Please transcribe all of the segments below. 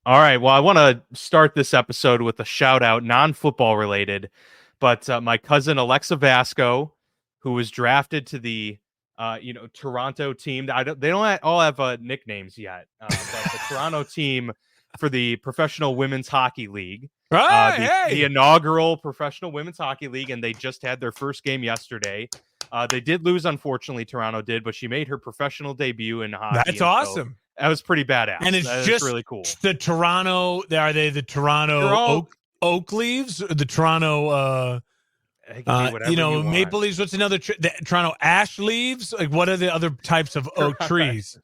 All right. Well, I want to start this episode with a shout out, non-football related, but my cousin Alexa Vasco, who was drafted to the Toronto team. They don't all have nicknames yet, but the Toronto team for the Professional Women's Hockey League, the inaugural Professional Women's Hockey League, and they just had their first game yesterday. They did lose, unfortunately. Toronto did, but she made her professional debut in hockey. That's awesome. That was pretty badass. And it's just really cool. The Toronto. Are they the Toronto Oak Leaves? Or the Toronto. Maple leaves. What's another? The Toronto ash leaves. Like, what are the other types of oak trees?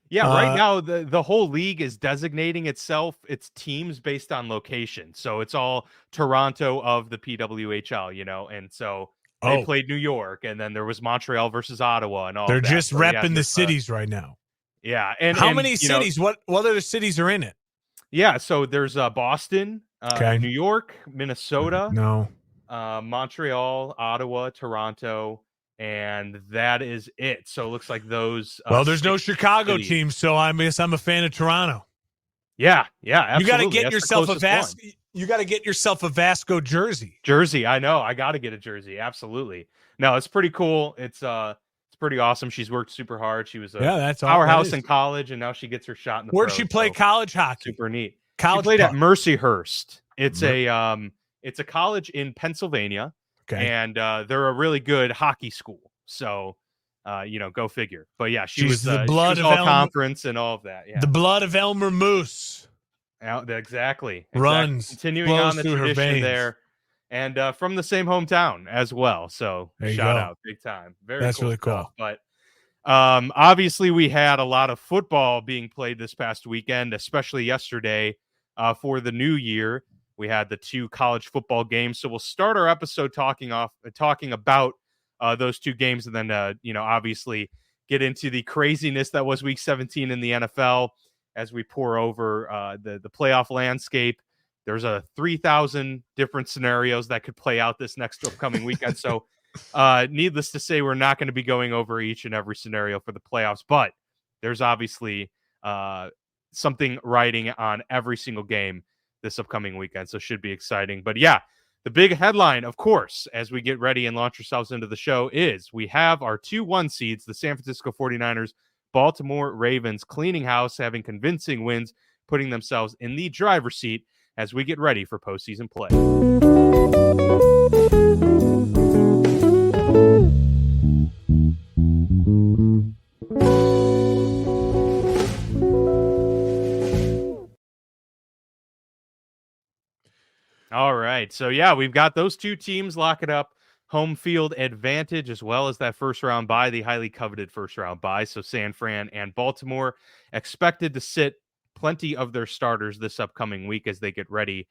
Yeah, right now the whole league is designating its teams based on location. So it's all Toronto of the PWHL, and so they played New York, and then there was Montreal versus Ottawa, and all. They're just repping the cities right now. Yeah, and how many cities? What other cities are in it? Yeah, so there's Boston, New York, Minnesota, Montreal, Ottawa, Toronto, and that is it. So it looks like those. There's no Chicago team, so I guess I'm a fan of Toronto. Yeah, absolutely. You got to get yourself a Vasco. You got to get yourself a Vasco jersey. I know. I got to get a jersey. Absolutely. No, it's pretty cool. It's pretty awesome. She's worked super hard. She was a powerhouse in college, and now she gets her shot in the Where'd pros, she play college hockey? Super neat. She played at Mercyhurst. It's a college in Pennsylvania, and they're a really good hockey school. So, go figure. But yeah, she was the blood of all conference and all of that. Yeah, the blood of Elmer Moose. Exactly. Runs, continuing on the tradition there. And from the same hometown as well. So shout out big time. That's cool really cool. But obviously we had a lot of football being played this past weekend, especially yesterday for the new year. We had the 2 college football games. So we'll start our episode talking about those 2 games, and then obviously get into the craziness that was week 17 in the NFL as we pour over the playoff landscape. There's 3,000 different scenarios that could play out this next upcoming weekend. So needless to say, we're not going to be going over each and every scenario for the playoffs, but there's obviously something riding on every single game this upcoming weekend. So should be exciting. But yeah, the big headline, of course, as we get ready and launch ourselves into the show is we have our 2-1 seeds, the San Francisco 49ers, Baltimore Ravens, cleaning house, having convincing wins, putting themselves in the driver's seat as we get ready for postseason play. All right. So, yeah, we've got those 2 teams locking up home field advantage, as well as that first round bye, the highly coveted first round bye. So San Fran and Baltimore expected to sit plenty of their starters this upcoming week as they get ready,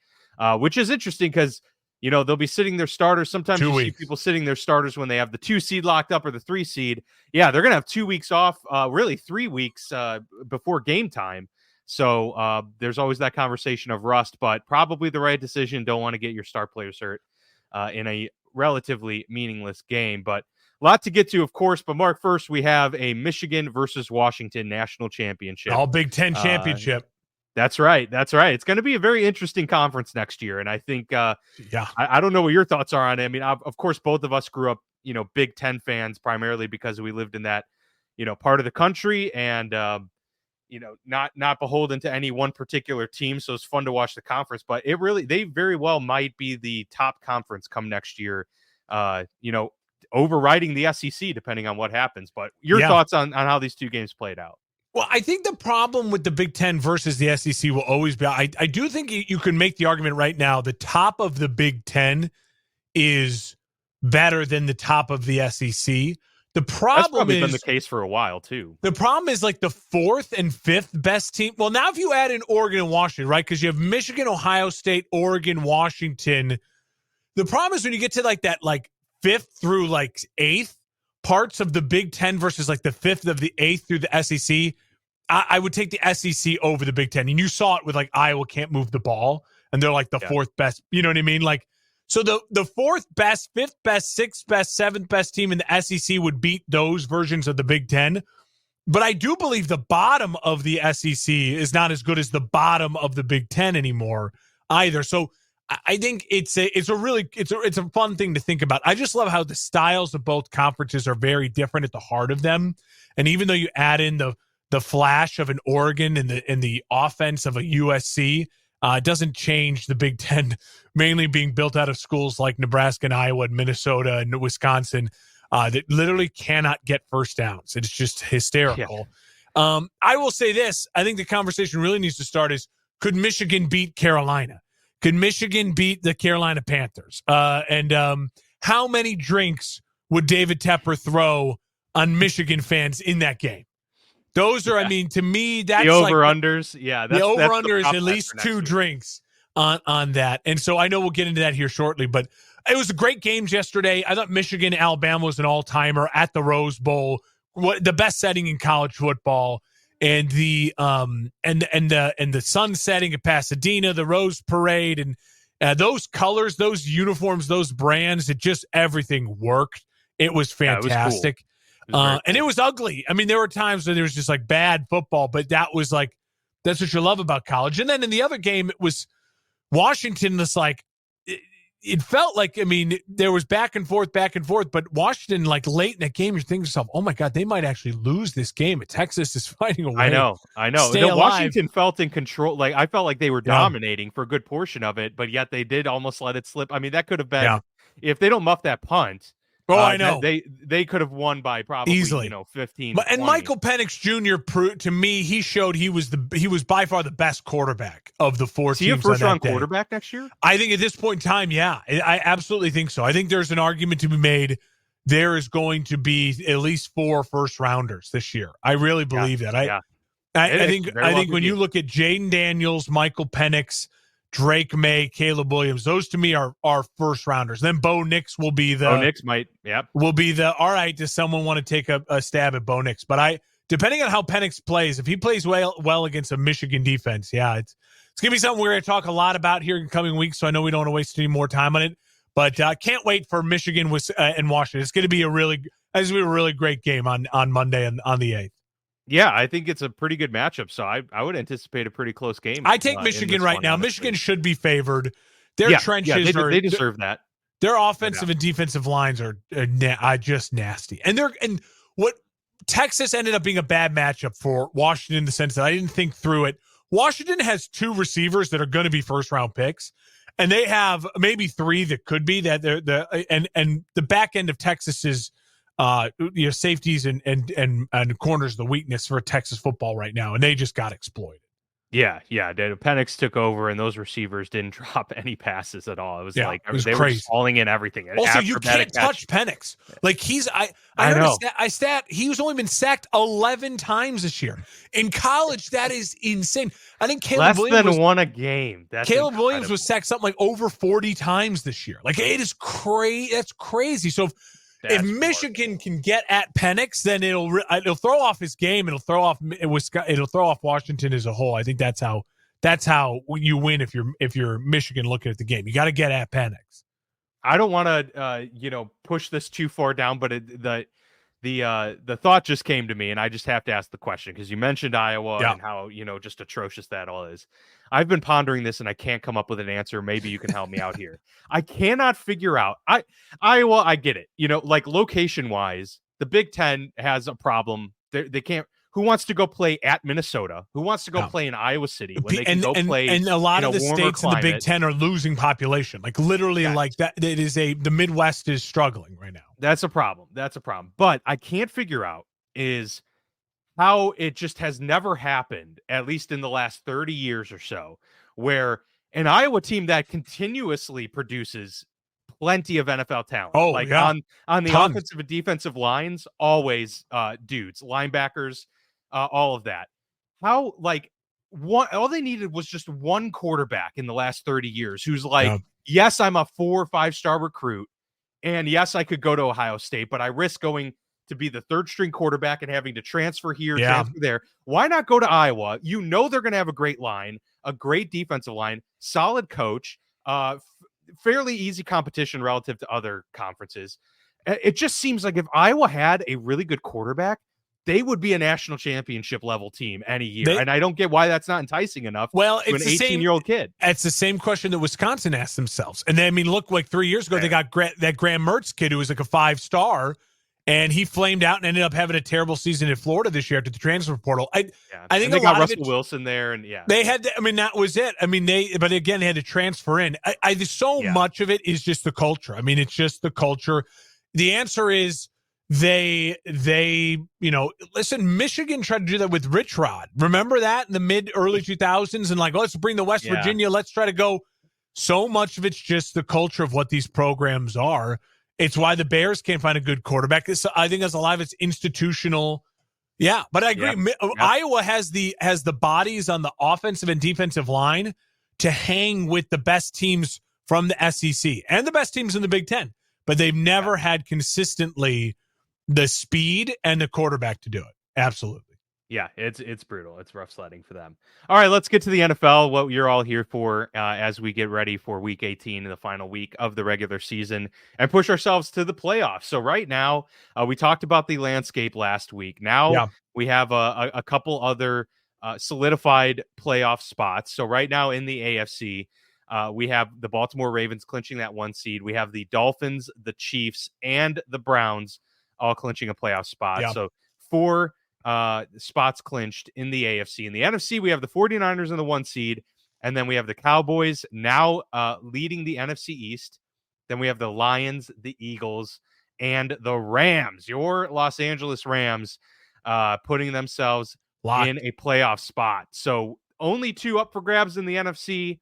which is interesting because, they'll be sitting their starters. Sometimes you see people sitting their starters when they have the 2 seed locked up or the 3 seed. Yeah, they're going to have 2 weeks off, really 3 weeks before game time. So there's always that conversation of rust, but probably the right decision. Don't want to get your star players hurt in a relatively meaningless game, but a lot to get to, of course. But Mark, first we have a Michigan versus Washington national championship. All Big Ten championship. That's right. It's going to be a very interesting conference next year. And I think, I don't know what your thoughts are on it. I mean, of course, both of us grew up, Big Ten fans primarily because we lived in that, part of the country and, not beholden to any one particular team. So it's fun to watch the conference, but they very well might be the top conference come next year, overriding the SEC, depending on what happens. But your thoughts on how these 2 games played out? Well, I think the problem with the Big Ten versus the SEC will always be, I do think you can make the argument right now, the top of the Big Ten is better than the top of the SEC. The problem That's probably been the case for a while, too. The problem is like the 4th and 5th best team. Well, now if you add in Oregon and Washington, right, because you have Michigan, Ohio State, Oregon, Washington. The problem is when you get to like that like 5th through like 8th parts of the Big Ten versus like the 5th of the 8th through the SEC, I would take the SEC over the Big Ten. And you saw it with like Iowa can't move the ball, and they're like the 4th best. You know what I mean? Like, so the 4th best, 5th best, 6th best, 7th best team in the SEC would beat those versions of the Big Ten. But I do believe the bottom of the SEC is not as good as the bottom of the Big Ten anymore either. So I think it's a fun thing to think about. I just love how the styles of both conferences are very different at the heart of them. And even though you add in the flash of an Oregon and the offense of a USC, it doesn't change the Big Ten mainly being built out of schools like Nebraska and Iowa and Minnesota and Wisconsin that literally cannot get first downs. It's just hysterical. Yeah. I will say this. I think the conversation really needs to start is, could Michigan beat Carolina? Could Michigan beat the Carolina Panthers? And how many drinks would David Tepper throw on Michigan fans in that game? Those are, I mean, to me, that's the over-unders. Yeah, the over-under is at least 2 drinks on that. And so I know we'll get into that here shortly, but it was a great games yesterday. I thought Michigan, Alabama was an all-timer at the Rose Bowl, the best setting in college football, and the sun setting at Pasadena, the Rose Parade, and those colors, those uniforms, those brands, it just everything worked. It was fantastic. Yeah, it was cool. And it was ugly. I mean, there were times when there was just like bad football, but that's what you love about college. And then in the other game, it was Washington was like, it felt like, I mean, there was back and forth, but Washington, like late in that game, you're thinking to yourself, oh my God, they might actually lose this game. Texas is fighting away. I know. Washington felt in control. Like, I felt like they were dominating for a good portion of it, but yet they did almost let it slip. I mean, that could have been, if they don't muff that punt. Oh, I know. They could have won by probably easily, 15. And Michael Penix Jr. proved to me, he showed he was by far the best quarterback of the 4 teams. Is he a first-round quarterback next year? I think at this point in time, yeah, I absolutely think so. I think there's an argument to be made. There is going to be at least 4 first-rounders this year. I really believe that. I think when you look at Jaden Daniels, Michael Penix, Drake May, Caleb Williams, those to me are first rounders. Then Bo Nix will be the. Bo Nix will be the. All right, does someone want to take a stab at Bo Nix? But depending on how Penix plays, if he plays well against a Michigan defense, it's gonna be something we're gonna talk a lot about here in coming weeks. So I know we don't want to waste any more time on it, but can't wait for Michigan and Washington. It's gonna be a really great game on Monday and on the 8th. Yeah, I think it's a pretty good matchup, so I would anticipate a pretty close game. I take Michigan right now. Michigan should be favored. Their trenches they deserve that. Their offensive and defensive lines are just nasty. And what Texas ended up being a bad matchup for Washington in the sense that I didn't think through it. Washington has 2 receivers that are going to be first-round picks, and they have maybe 3 that could be that. And the back end of Texas is safeties and corners the weakness for Texas football right now, and they just got exploited. Yeah. Penix took over, and those receivers didn't drop any passes at all. It was they crazy. were just falling in everything. Also, you can't touch Penix. Like I know. He was only been sacked 11 times this year. In college, that is insane. I think Caleb Williams won a game. Caleb Williams was sacked something like over 40 times this year. Like, it is crazy. That's crazy. So if Michigan can get at Penix, then it'll throw off his game. It'll throw off Washington as a whole. I think that's how you win if you're Michigan looking at the game. You got to get at Penix. I don't want to push this too far down, but the thought just came to me, and I just have to ask the question because you mentioned Iowa and how just atrocious that all is. I've been pondering this and I can't come up with an answer. Maybe you can help me out here. I cannot figure out. Iowa, I get it. Like location wise, the Big Ten has a problem. They can't. Who wants to go play at Minnesota? Who wants to go play in Iowa City when they can go play? And a lot of the states climate. In the Big Ten are losing population. Like literally, like that. It is the Midwest is struggling right now. That's a problem. But I can't figure out is how it just has never happened, at least in the last 30 years or so, where an Iowa team that continuously produces plenty of NFL talent. On the offensive and defensive lines, always dudes, linebackers, all of that. How all they needed was just one quarterback in the last 30 years who's yes, I'm a 4 or 5 star recruit, and yes, I could go to Ohio State, but I risk going to be the 3rd string quarterback and having to transfer here, transfer there. Why not go to Iowa? They're going to have a great line, a great defensive line, solid coach, fairly easy competition relative to other conferences. It just seems like if Iowa had a really good quarterback, they would be a national championship level team any year. They, and I don't get why that's not enticing enough to an 18-year-old kid. It's the same question that Wisconsin asked themselves. And then, I mean, look, like 3 years ago, they got that Graham Mertz kid who was like a 5-star, and he flamed out and ended up having a terrible season in Florida this year after the transfer portal. I think they got Russell Wilson there, and they had. I mean, that was it. I mean, but again, they had to transfer in. Much of it is just the culture. I mean, it's just the culture. The answer is they listen. Michigan tried to do that with Rich Rod. Remember that in the early 2000s, and like, let's bring the West Virginia. Let's try to go. So much of it's just the culture of what these programs are. It's why the Bears can't find a good quarterback. I think there's a lot of it's institutional. Yeah, but I agree. Yep. Iowa has the bodies on the offensive and defensive line to hang with the best teams from the SEC and the best teams in the Big Ten, but they've never had consistently the speed and the quarterback to do it. Absolutely. Yeah, it's brutal. It's rough sledding for them. All right, let's get to the NFL, what you're all here for as we get ready for Week 18 and the final week of the regular season and push ourselves to the playoffs. So right now, we talked about the landscape last week. Now we have a couple other solidified playoff spots. So right now in the AFC, we have the Baltimore Ravens clinching that 1 seed. We have the Dolphins, the Chiefs, and the Browns all clinching a playoff spot. Yeah. So 4 spots clinched in the AFC. In the NFC, we have the 49ers in the 1 seed, and then we have the Cowboys now leading the NFC East. Then we have the Lions, the Eagles, and the Rams, your Los Angeles Rams, putting themselves in a playoff spot. So only 2 up for grabs in the NFC,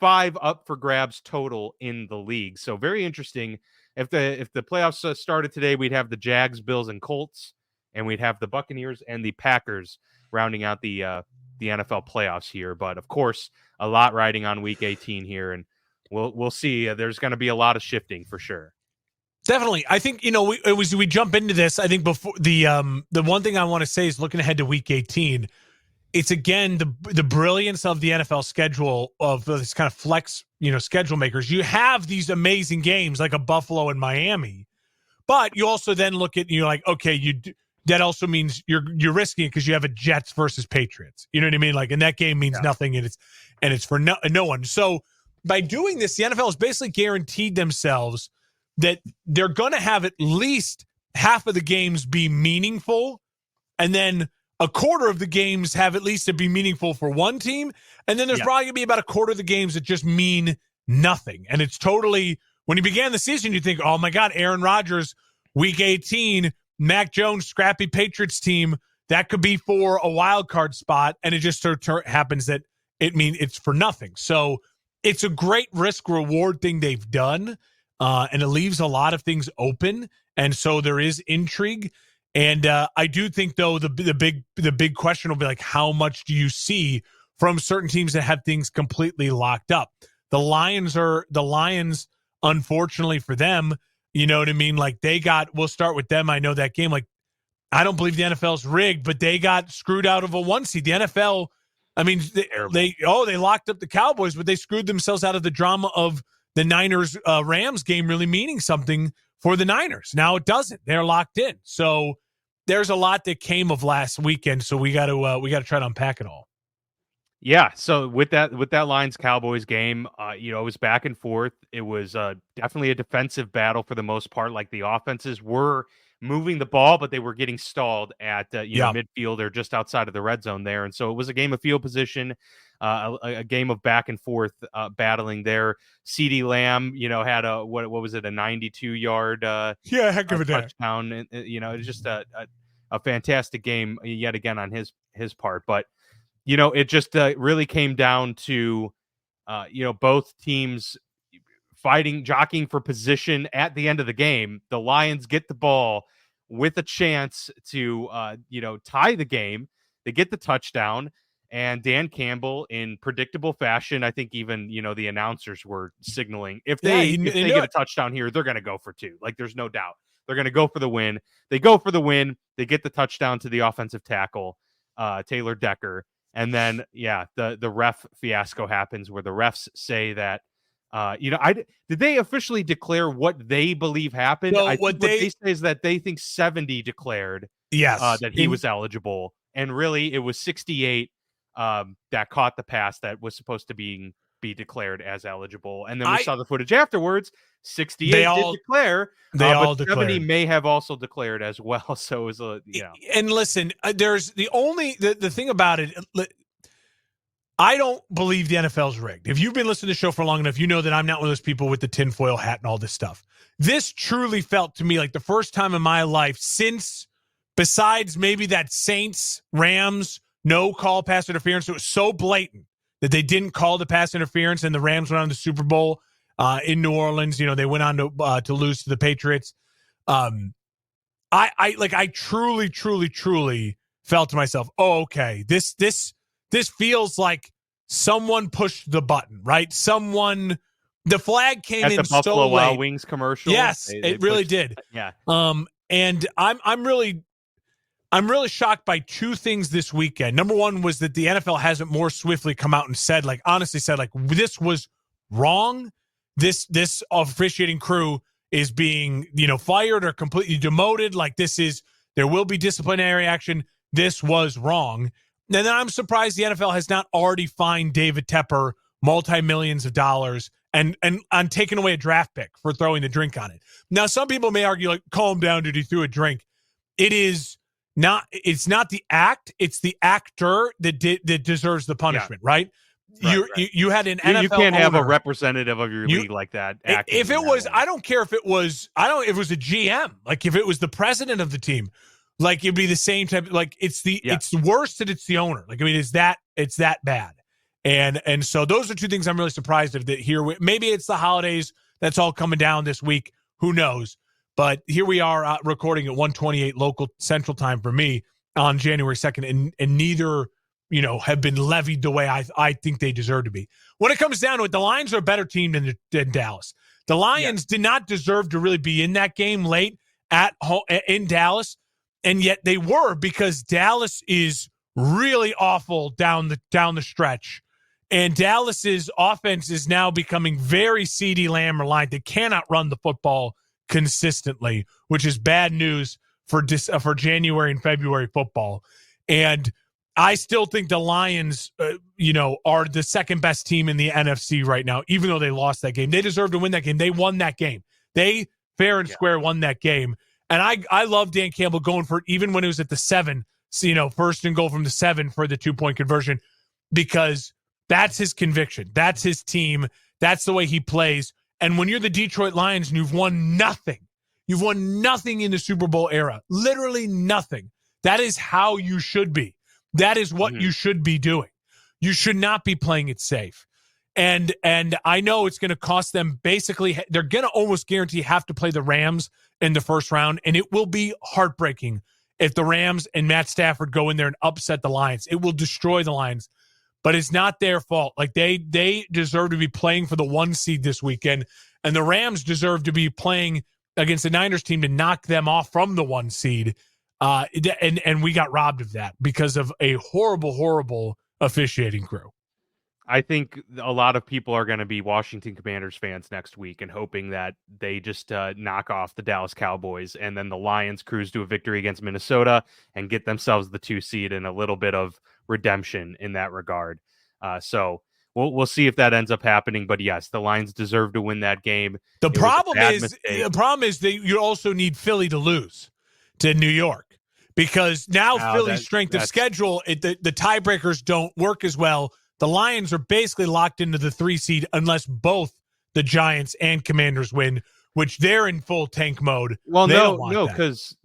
5 up for grabs total in the league. So very interesting. If the playoffs started today, we'd have the Jags, Bills, and Colts. And we'd have the Buccaneers and the Packers rounding out the NFL playoffs here. But of course, a lot riding on Week 18 here, and we'll see. There's going to be a lot of shifting for sure. Definitely, I think we jump into this. I think before the one thing I want to say is looking ahead to Week 18. It's again the brilliance of the NFL schedule of this kind of flex schedule makers. You have these amazing games like a Buffalo and Miami, but you also then look at like okay that also means you're risking it because you have a Jets versus Patriots. You know what I mean? Like, and that game means nothing, and it's for no one. So by doing this, the NFL has basically guaranteed themselves that they're going to have at least half of the games be meaningful, and then a quarter of the games have at least to be meaningful for one team, and then there's probably going to be about a quarter of the games that just mean nothing. And it's totally, when you began the season, you think, oh my God, Aaron Rodgers, Week 18. Mac Jones, scrappy Patriots team, that could be for a wild card spot, and it just happens that it's for nothing. So it's a great risk reward thing they've done, and it leaves a lot of things open, and so there is intrigue. And I do think though the big question will be like, how much do you see from certain teams that have things completely locked up? The Lions, unfortunately for them. You know what I mean? Like we'll start with them. I know that game. Like, I don't believe the NFL's rigged, but they got screwed out of a 1 seed. The NFL, I mean, they locked up the Cowboys, but they screwed themselves out of the drama of the Niners Rams game really meaning something for the Niners. Now it doesn't. They're locked in. So there's a lot that came of last weekend. So we got to try to unpack it all. Yeah, so with that Lions Cowboys game, it was back and forth. It was definitely a defensive battle for the most part. Like the offenses were moving the ball, but they were getting stalled at midfield or just outside of the red zone there. And so it was a game of field position, a game of back and forth battling there. CeeDee Lamb, had a what was it, a 92-yard heck of a touchdown. And, it was just a fantastic game yet again on his part, but. It just really came down to, both teams jockeying for position at the end of the game. The Lions get the ball with a chance to, tie the game. They get the touchdown, and Dan Campbell, in predictable fashion, I think even, the announcers were signaling if they get a touchdown here, they're going to go for 2. Like, there's no doubt. They're going to go for the win. They go for the win. They get the touchdown to the offensive tackle, Taylor Decker. And then, the ref fiasco happens where the refs say that, did they officially declare what they believe happened? No, what they say is that they think 70 declared. Yes. that he was eligible. And really, it was 68 that caught the pass that was supposed to be declared as eligible. And then we saw the footage afterwards. 68 did declare, but 70 declared. may have also declared as well. So it was And listen, there's the thing about it. I don't believe the NFL's rigged. If you've been listening to the show for long enough, you know that I'm not one of those people with the tinfoil hat and all this stuff. This truly felt to me like the first time in my life since, besides maybe that Saints-Rams no call pass interference, it was so blatant that they didn't call the pass interference and the Rams went on the Super Bowl in New Orleans. You know, they went on to lose to the Patriots. I truly felt to myself, oh, okay, this feels like someone pushed the button, right? The flag came at in the Buffalo so late. Wild Wings commercial. Yes, it really did. Yeah. And I'm really shocked by two things this weekend. Number one was that the NFL hasn't more swiftly come out and honestly said, this was wrong. This officiating crew is being, fired or completely demoted. There will be disciplinary action. This was wrong. And then I'm surprised the NFL has not already fined David Tepper multi-millions of dollars and on taking away a draft pick for throwing the drink on it. Now, some people may argue, calm down, dude, he threw a drink. It's not the act, it's the actor that deserves the punishment, right? You had an NFL you can't have a owner, representative of your league like that. If it was, I don't care if it was, if it was a GM, if it was the president of the team, it'd be the same type. It's worse that it's the owner. It's that bad. And so those are two things I'm really surprised of that here. Maybe it's the holidays that's all coming down this week. Who knows? But here we are recording at 1:28 local Central Time for me on January 2nd, and neither have been levied the way I think they deserve to be. When it comes down to it, the Lions are a better team than Dallas. The Lions did not deserve to really be in that game late at home in Dallas, and yet they were, because Dallas is really awful down the stretch. And Dallas's offense is now becoming very CeeDee Lamb reliant. They cannot run the football consistently, which is bad news for January and February football. And I still think the Lions, are the second best team in the NFC right now, even though they lost that game. They deserve to win that game. They won that game. They fair and square won that game. And I love Dan Campbell going for it, even when it was at the 7, first and goal from the 7 for the 2-point conversion, because that's his conviction. That's his team. That's the way he plays. And when you're the Detroit Lions and you've won nothing in the Super Bowl era, literally nothing, that is how you should be. That is what you should be doing. You should not be playing it safe. And I know it's going to cost them, basically, they're going to almost guarantee have to play the Rams in the first round, and it will be heartbreaking if the Rams and Matt Stafford go in there and upset the Lions. It will destroy the Lions. But it's not their fault. They deserve to be playing for the 1 seed this weekend, and the Rams deserve to be playing against the Niners team to knock them off from the 1 seed. And we got robbed of that because of a horrible officiating crew. I think a lot of people are going to be Washington Commanders fans next week and hoping that they just knock off the Dallas Cowboys, and then the Lions cruise to a victory against Minnesota and get themselves the 2 seed and a little bit of redemption in that regard. So we'll see if that ends up happening. But yes, the Lions deserve to win that game. The problem is that you also need Philly to lose to New York, because now Philly's strength of schedule, the tiebreakers don't work as well. The Lions are basically locked into the 3 seed unless both the Giants and Commanders win, which they're in full tank mode. Well, no, because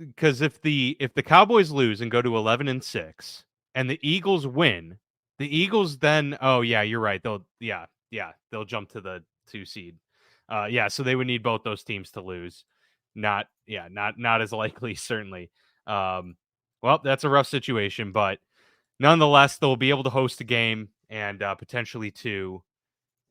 if the Cowboys lose and go to 11-6, and the Eagles win, the Eagles then, you're right. They'll jump to the 2 seed. So they would need both those teams to lose. Not as likely, certainly. Well, that's a rough situation, but nonetheless, they'll be able to host a game and potentially 2,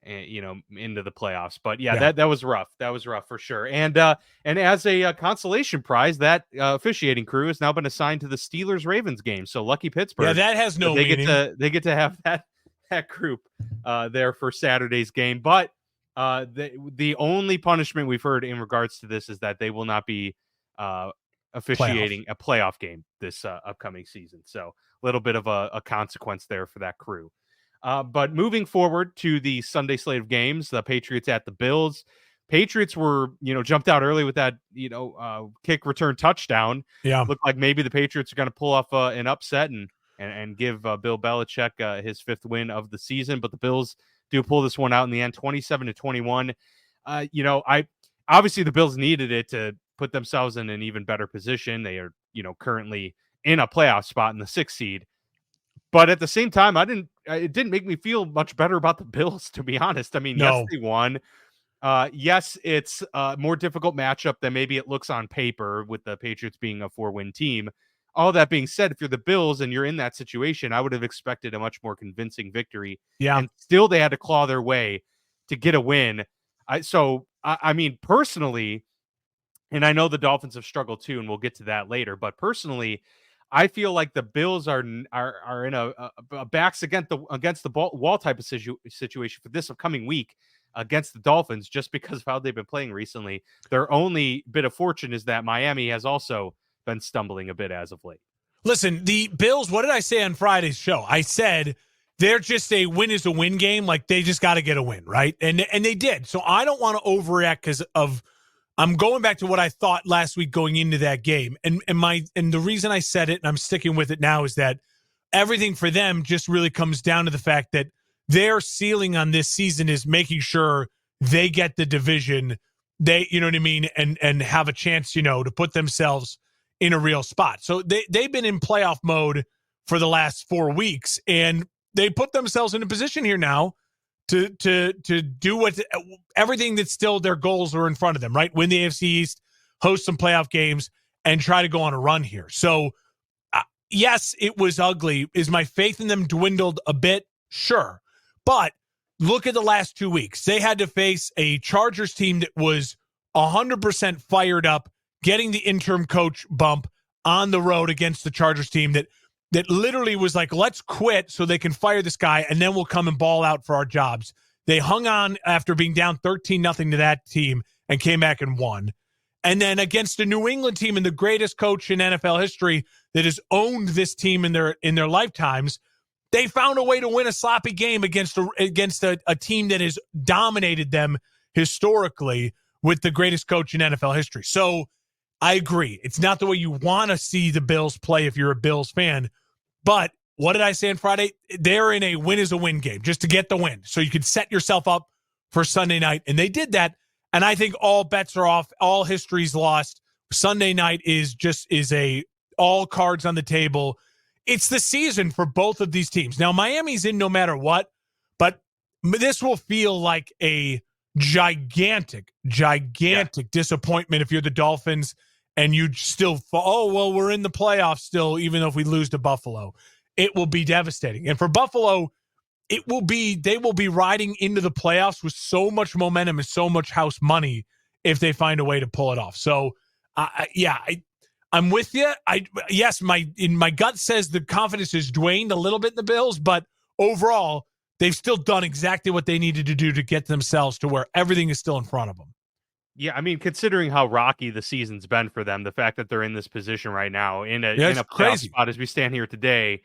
into the playoffs. But that was rough. That was rough for sure. And as a consolation prize, that officiating crew has now been assigned to the Steelers-Ravens game. So lucky Pittsburgh. Yeah, that has no meaning. They get to have that group there for Saturday's game. But the only punishment we've heard in regards to this is that they will not be officiating a playoff game this upcoming season. So a little bit of a consequence there for that crew. But moving forward to the Sunday slate of games, the Patriots at the Bills. Patriots were, jumped out early with that, kick return touchdown. Yeah. Looked like maybe the Patriots are going to pull off an upset and give Bill Belichick his 5th win of the season. But the Bills do pull this one out in the end, 27-21. Obviously the Bills needed it to put themselves in an even better position. They are, currently in a playoff spot in the 6th seed. But at the same time, it didn't make me feel much better about the Bills, to be honest. I mean, yes, they won. Yes, it's a more difficult matchup than maybe it looks on paper with the Patriots being a 4-win team. All that being said, if you're the Bills and you're in that situation, I would have expected a much more convincing victory. Yeah. And still they had to claw their way to get a win. I mean, personally, and I know the Dolphins have struggled too, and we'll get to that later, but personally, I feel like the Bills are in a backs against the wall type of situation for this upcoming week against the Dolphins, just because of how they've been playing recently. Their only bit of fortune is that Miami has also been stumbling a bit as of late. Listen, the Bills, what did I say on Friday's show? I said they're just a win is a win game. Like, they just got to get a win, right? And they did. So I don't want to overreact because I'm going back to what I thought last week going into that game. And the reason I said it, and I'm sticking with it now, is that everything for them just really comes down to the fact that their ceiling on this season is making sure they get the division, you know what I mean, and have a chance, to put themselves in a real spot. So they've been in playoff mode for the last 4 weeks, and they put themselves in a position here now to do everything that's still their goals are in front of them, right? Win the AFC East, host some playoff games, and try to go on a run here. So, yes, it was ugly. Is my faith in them dwindled a bit? Sure. But look at the last 2 weeks. They had to face a Chargers team that was 100% fired up, getting the interim coach bump on the road against the Chargers team that literally was like, let's quit so they can fire this guy, and then we'll come and ball out for our jobs. They hung on after being down 13-0 to that team and came back and won. And then against a New England team and the greatest coach in NFL history that has owned this team in their lifetimes, they found a way to win a sloppy game against a team that has dominated them historically with the greatest coach in NFL history. So I agree. It's not the way you want to see the Bills play if you're a Bills fan. But what did I say on Friday? They're in a win is a win game just to get the win. So you can set yourself up for Sunday night. And they did that. And I think all bets are off. All history's lost. Sunday night is all cards on the table. It's the season for both of these teams. Now, Miami's in no matter what, but this will feel like a gigantic disappointment if you're the Dolphins and you still, we're in the playoffs still, even though if we lose to Buffalo. It will be devastating. And for Buffalo, they will be riding into the playoffs with so much momentum and so much house money if they find a way to pull it off. So, I'm with you. My gut says the confidence has waned a little bit in the Bills, but overall, they've still done exactly what they needed to do to get themselves to where everything is still in front of them. Yeah, I mean, considering how rocky the season's been for them, the fact that they're in this position right now in a playoff spot as we stand here today,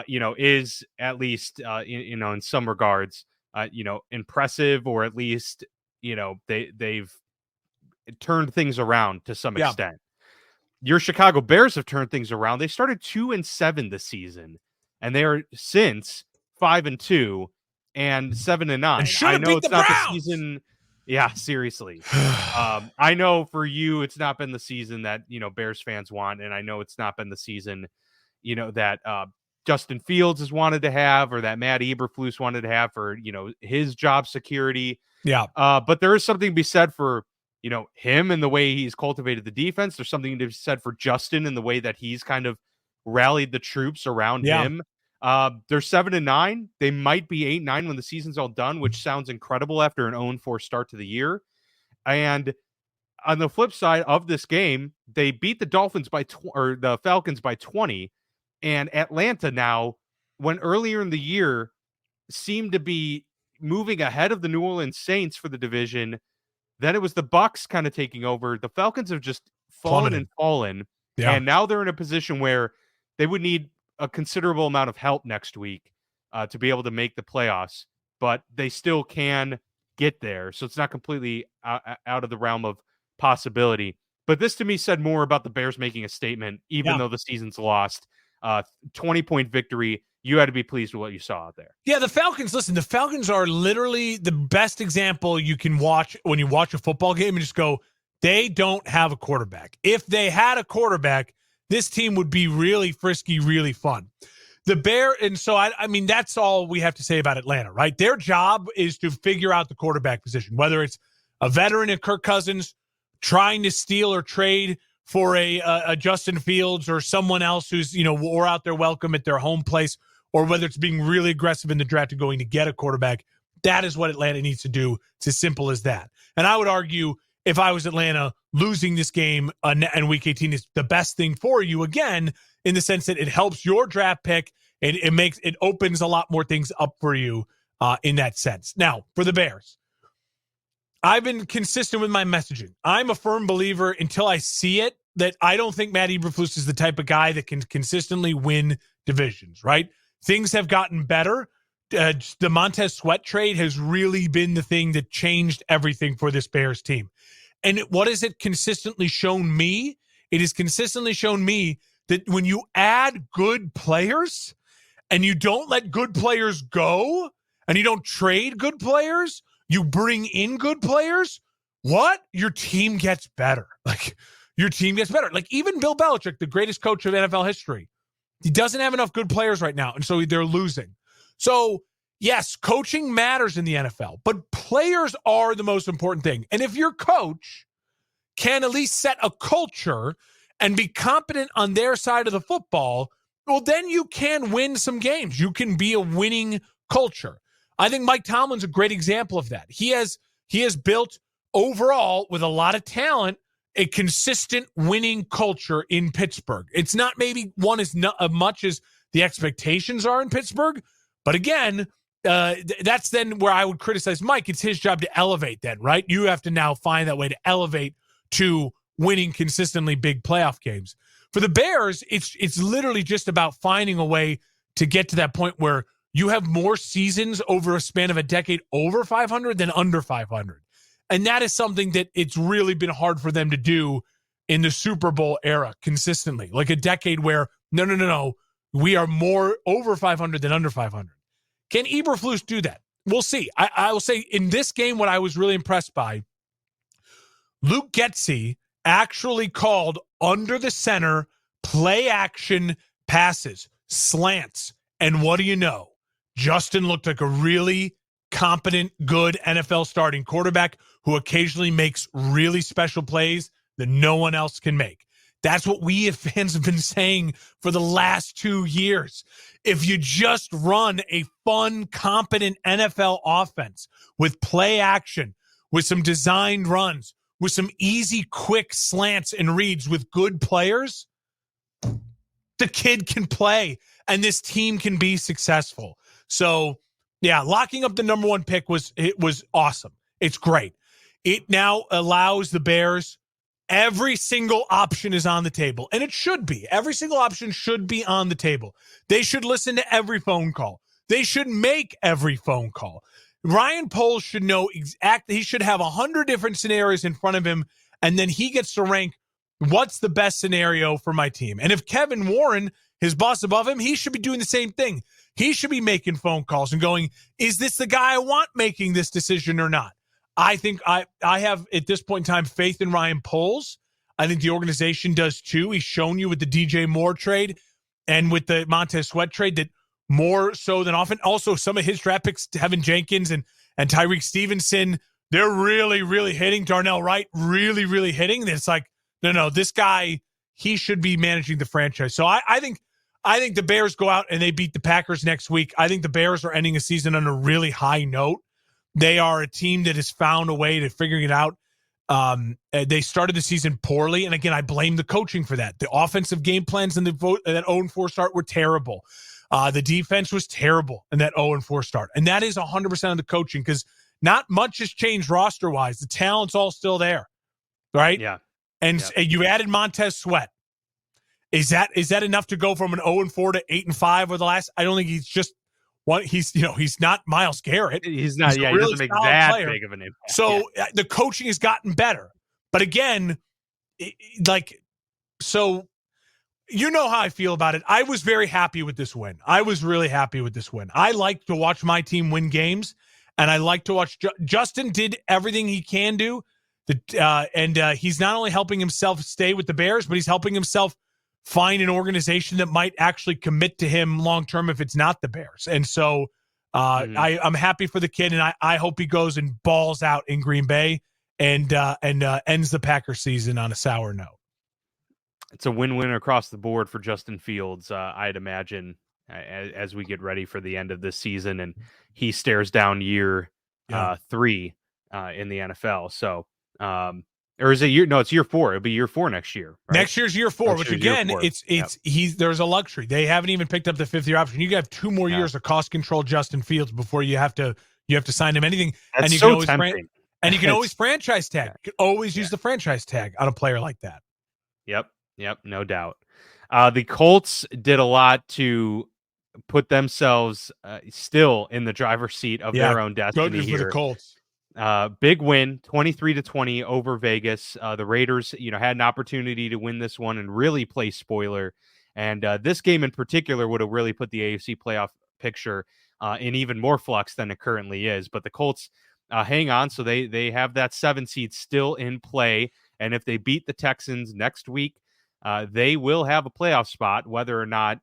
is at least in some regards, impressive, or at least they've turned things around to some extent. Your Chicago Bears have turned things around. They started 2-7 this season, and they are since 5-2 and 7-9. I know it's not the season. Yeah, seriously. I know for you, it's not been the season that Bears fans want, and I know it's not been the season that Justin Fields has wanted to have, or that Matt Eberflus wanted to have for his job security. Yeah. But there is something to be said for him and the way he's cultivated the defense. There's something to be said for Justin and the way that he's kind of rallied the troops around him. They're 7-9. They might be 8-9 when the season's all done, which sounds incredible after an 0-4 start to the year. And on the flip side of this game, they beat the Dolphins or the Falcons by 20. And Atlanta now, when earlier in the year seemed to be moving ahead of the New Orleans Saints for the division, then it was the Bucs kind of taking over. The Falcons have just fallen. Yeah. And now they're in a position where they would need a considerable amount of help next week to be able to make the playoffs, but they still can get there. So it's not completely out of the realm of possibility. But this to me said more about the Bears making a statement, even though the season's lost. 20-point victory. You had to be pleased with what you saw out there. Yeah, the Falcons, listen, the Falcons are literally the best example you can watch when you watch a football game and just go, they don't have a quarterback. If they had a quarterback, this team would be really frisky, really fun. And so, I mean, that's all we have to say about Atlanta, right? Their job is to figure out the quarterback position, whether it's a veteran in Kirk Cousins trying to steal or trade for a Justin Fields or someone else who's, wore out their welcome at their home place, or whether it's being really aggressive in the draft and going to get a quarterback. That is what Atlanta needs to do. It's as simple as that. And I would argue, if I was Atlanta, losing this game in Week 18 is the best thing for you, again, in the sense that it helps your draft pick and it opens a lot more things up for you in that sense. Now, for the Bears, I've been consistent with my messaging. I'm a firm believer until I see it that I don't think Matt Eberflus is the type of guy that can consistently win divisions, right? Things have gotten better. The Montez Sweat trade has really been the thing that changed everything for this Bears team. And what has it consistently shown me? It has consistently shown me that when you add good players and you don't let good players go and you don't trade good players, you bring in good players, your team gets better. Like, your team gets better. Like, even Bill Belichick, the greatest coach of NFL history, he doesn't have enough good players right now, and so they're losing. So, yes, coaching matters in the NFL, but players are the most important thing. And if your coach can at least set a culture and be competent on their side of the football, well, then you can win some games. You can be a winning culture. I think Mike Tomlin's a great example of that. He has built overall, with a lot of talent, a consistent winning culture in Pittsburgh. It's not maybe one as much as the expectations are in Pittsburgh, but again, that's then where I would criticize Mike. It's his job to elevate that, right? You have to now find that way to elevate to winning consistently big playoff games. For the Bears, it's literally just about finding a way to get to that point where you have more seasons over a span of a decade over 500 than under 500. And that is something that it's really been hard for them to do in the Super Bowl era consistently. Like a decade where, no, we are more over 500 than under 500. Can Eberflus do that? We'll see. I will say in this game, what I was really impressed by, Luke Getsy actually called under the center play action passes, slants. And what do you know? Justin looked like a really competent, good NFL starting quarterback who occasionally makes really special plays that no one else can make. That's what we as fans have been saying for the last 2 years. If you just run a fun, competent NFL offense with play action, with some designed runs, with some easy, quick slants and reads with good players, the kid can play and this team can be successful. So, yeah, locking up the number one pick was awesome. It's great. It now allows the Bears, every single option is on the table, and it should be. Every single option should be on the table. They should listen to every phone call. They should make every phone call. Ryan Poles should know exactly. He should have 100 different scenarios in front of him, and then he gets to rank what's the best scenario for my team. And if Kevin Warren, his boss above him, he should be doing the same thing. He should be making phone calls and going, is this the guy I want making this decision or not? I think I have, at this point in time, faith in Ryan Poles. I think the organization does too. He's shown you with the DJ Moore trade and with the Montez Sweat trade that more so than often. Also, some of his draft picks, Tevin Jenkins and Tyreek Stevenson, they're really, really hitting. Darnell Wright, really, really hitting. It's like, no, this guy, he should be managing the franchise. So I think the Bears go out and they beat the Packers next week. I think the Bears are ending a season on a really high note. They are a team that has found a way to figuring it out. They started the season poorly, and again, I blame the coaching for that. The offensive game plans in that 0-4 start were terrible. The defense was terrible in that 0-4 start, and that is 100% of the coaching because not much has changed roster-wise. The talent's all still there, right? Yeah. And you added Montez Sweat. Is that enough to go from an 0-4 to 8-5 or the last? I don't think he's just one. He's not Myles Garrett. He's not. He's a He really doesn't make solid that player. big of an impact. So the coaching has gotten better. But again, so you know how I feel about it. I was very happy with this win. I was really happy with this win. I like to watch my team win games, and I like to watch. Justin did everything he can do. And he's not only helping himself stay with the Bears, but he's helping himself find an organization that might actually commit to him long term if it's not the Bears. And so I'm happy for the kid, and I hope he goes and balls out in Green Bay and ends the Packers season on a sour note. It's a win-win across the board for Justin Fields, I'd imagine, as we get ready for the end of this season, and he stares down year 3 in the NFL. So, or is it year? No, it's year 4. It'll be year 4 next year. Right? Next year's year 4, which again, there's a luxury. They haven't even picked up the 5th-year option. You have 2 more years of cost control Justin Fields before you have to sign him anything. That's and you so can always tempting. And you can always franchise tag. You can always use the franchise tag on a player like that. Yep, no doubt. The Colts did a lot to put themselves still in the driver's seat of their own destiny here. For the Colts. Big win, 23-20 over Vegas. The Raiders, had an opportunity to win this one and really play spoiler. And this game in particular would have really put the AFC playoff picture in even more flux than it currently is. But the Colts hang on, so they have that 7 seed still in play. And if they beat the Texans next week, they will have a playoff spot. Whether or not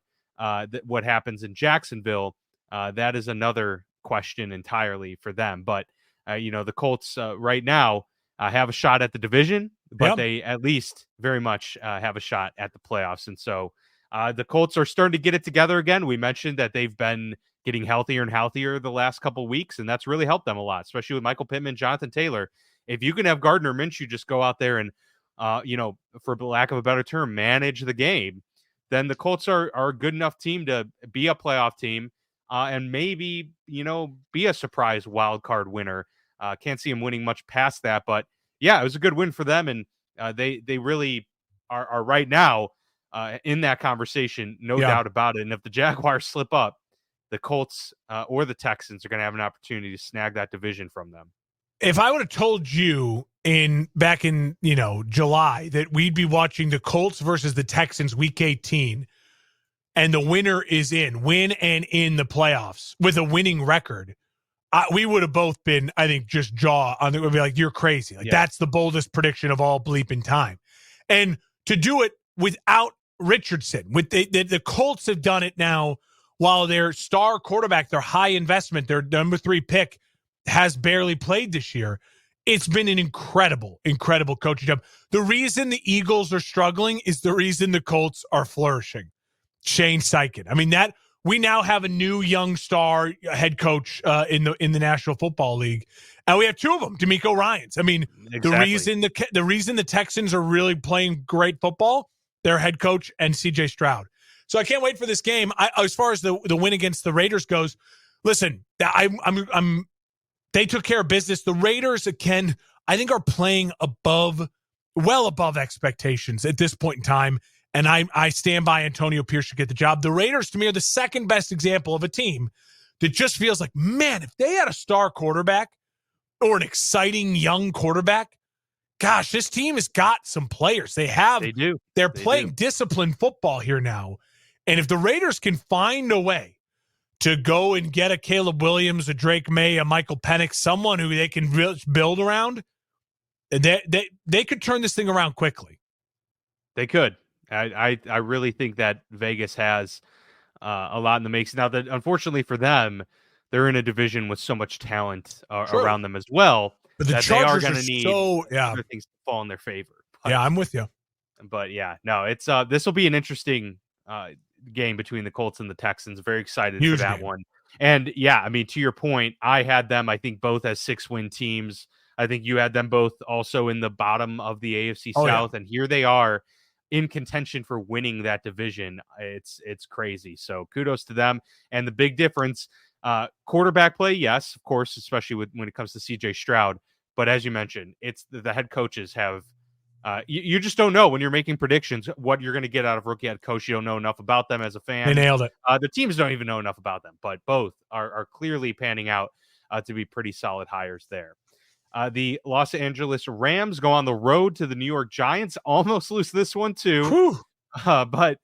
what happens in Jacksonville, that is another question entirely for them. But the Colts right now have a shot at the division, but they at least very much have a shot at the playoffs. And so the Colts are starting to get it together again. We mentioned that they've been getting healthier and healthier the last couple of weeks, and that's really helped them a lot, especially with Michael Pittman, Jonathan Taylor. If you can have Gardner Minshew just go out there and, for lack of a better term, manage the game, then the Colts are a good enough team to be a playoff team and maybe, be a surprise wild card winner. Can't see him winning much past that, but yeah, it was a good win for them. And they really are right now in that conversation, no doubt about it. And if the Jaguars slip up, the Colts or the Texans are going to have an opportunity to snag that division from them. If I would have told you back in July that we'd be watching the Colts versus the Texans week 18 and the winner is win and in the playoffs with a winning record, we would have both been, I think, just jaw on it. Would be like, you're crazy. That's the boldest prediction of all bleeping time. And to do it without Richardson, with the Colts have done it now while their star quarterback, their high investment, their number 3 pick, has barely played this year. It's been an incredible, incredible coaching job. The reason the Eagles are struggling is the reason the Colts are flourishing. Shane Steichen. I mean, that we now have a new young star head coach in the National Football League, and we have 2 of them, D'Amico Ryans. I mean, exactly. the reason the Texans are really playing great football, their head coach and C.J. Stroud. So I can't wait for this game. As far as the win against the Raiders goes, listen, they took care of business. The Raiders, again, I think are playing well above expectations at this point in time. And I stand by Antonio Pierce should get the job. The Raiders, to me, are the second best example of a team that just feels like, man, if they had a star quarterback or an exciting young quarterback, gosh, this team has got some players. They do. They're playing disciplined football here now. And if the Raiders can find a way to go and get a Caleb Williams, a Drake May, a Michael Penix, someone who they can build around, they could turn this thing around quickly. They could. I really think that Vegas has a lot in the makes. Now, that unfortunately for them, they're in a division with so much talent around them as well. But the Chargers are going to need other things to fall in their favor. But, I'm with you. But yeah, no, it's this will be an interesting game between the Colts and the Texans. Very excited for that one. And yeah, I mean, to your point, I had them, I think, both as 6-win teams. I think you had them both also in the bottom of the AFC South, and here they are in contention for winning that division. It's crazy. So kudos to them. And the big difference, quarterback play, yes, of course, especially when it comes to CJ Stroud. But as you mentioned, it's the head coaches have You just don't know when you're making predictions what you're going to get out of rookie head coach. You don't know enough about them as a They fan. nailed it. The teams don't even know enough about them, but both are clearly panning out to be pretty solid hires there. The Los Angeles Rams go on the road to the New York Giants. Almost lose this one too, Whew. but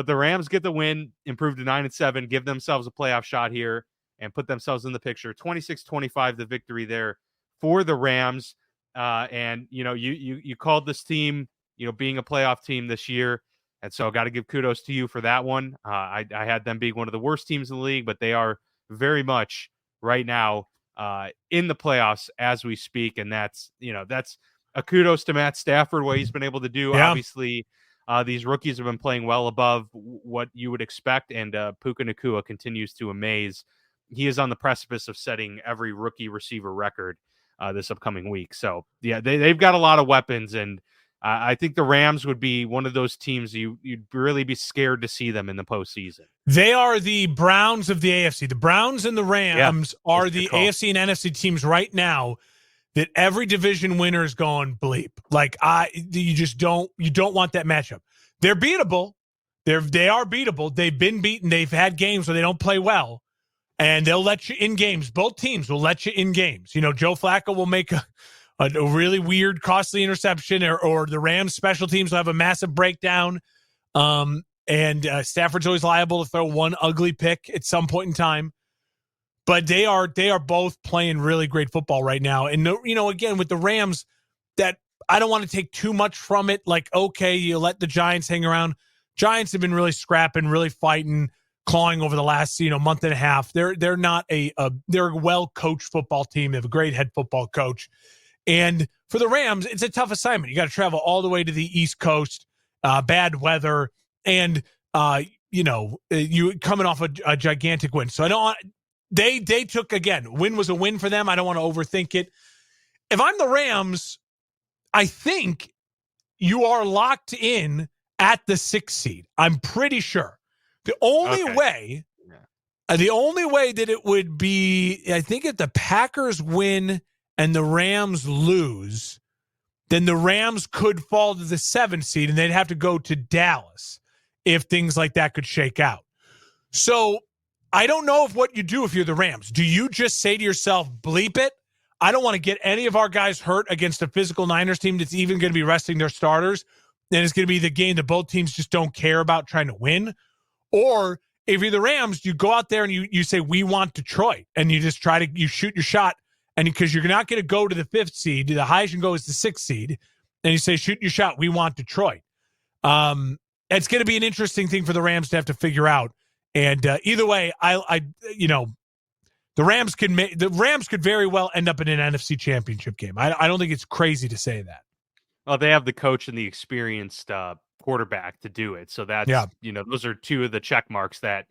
the Rams get the win, improve to 9-7, give themselves a playoff shot here, and put themselves in the picture. 26-25, the victory there for the Rams. And you called this team, being a playoff team this year, and so got to give kudos to you for that one. I had them being one of the worst teams in the league, but they are very much right now in the playoffs as we speak, and that's a kudos to Matt Stafford, what he's been able to do. Yeah. Obviously, these rookies have been playing well above what you would expect, and Puka Nacua continues to amaze. He is on the precipice of setting every rookie receiver record this upcoming week. So, yeah, they've got a lot of weapons, and I think the Rams would be one of those teams you'd really be scared to see them in the postseason. They are the Browns of the AFC. The Browns and the Rams are the AFC and NFC teams right now that every division winner is going bleep. Like you don't want that matchup. They're beatable. They are beatable. They've been beaten. They've had games where they don't play well, and they'll let you in games. Both teams will let you in games. Joe Flacco will make a really weird, costly interception, or the Rams special teams will have a massive breakdown. And Stafford's always liable to throw one ugly pick at some point in time. But they are both playing really great football right now. And, again, with the Rams, that I don't want to take too much from it. Like, okay, you let the Giants hang around. Giants have been really scrapping, really fighting, clawing over the last, month and a half. They're not they're a well-coached football team. They have a great head football coach. And for the Rams, it's a tough assignment. You got to travel all the way to the East Coast, bad weather, and you coming off a gigantic win. So I don't want they took, again, win was a win for them. I don't want to overthink it. If I'm the Rams, I think you are locked in at the 6th seed. I'm pretty sure. The only way that it would be, I think, if the Packers win and the Rams lose, then the Rams could fall to the 7th seed and they'd have to go to Dallas if things like that could shake out. So I don't know what you do if you're the Rams. Do you just say to yourself, bleep it? I don't want to get any of our guys hurt against a physical Niners team that's even going to be resting their starters. And it's going to be the game that both teams just don't care about trying to win. Or if you're the Rams, you go out there and you say, we want Detroit. And you just you shoot your shot. And because you're not going to go to the 5th seed, the highest you can go is the 6th seed. And you say, shoot your shot. We want Detroit. It's going to be an interesting thing for the Rams to have to figure out. And either way, the Rams could very well end up in an NFC Championship game. I don't think it's crazy to say that. Well, they have the coach and the experienced quarterback to do it. So that's, those are two of the check marks that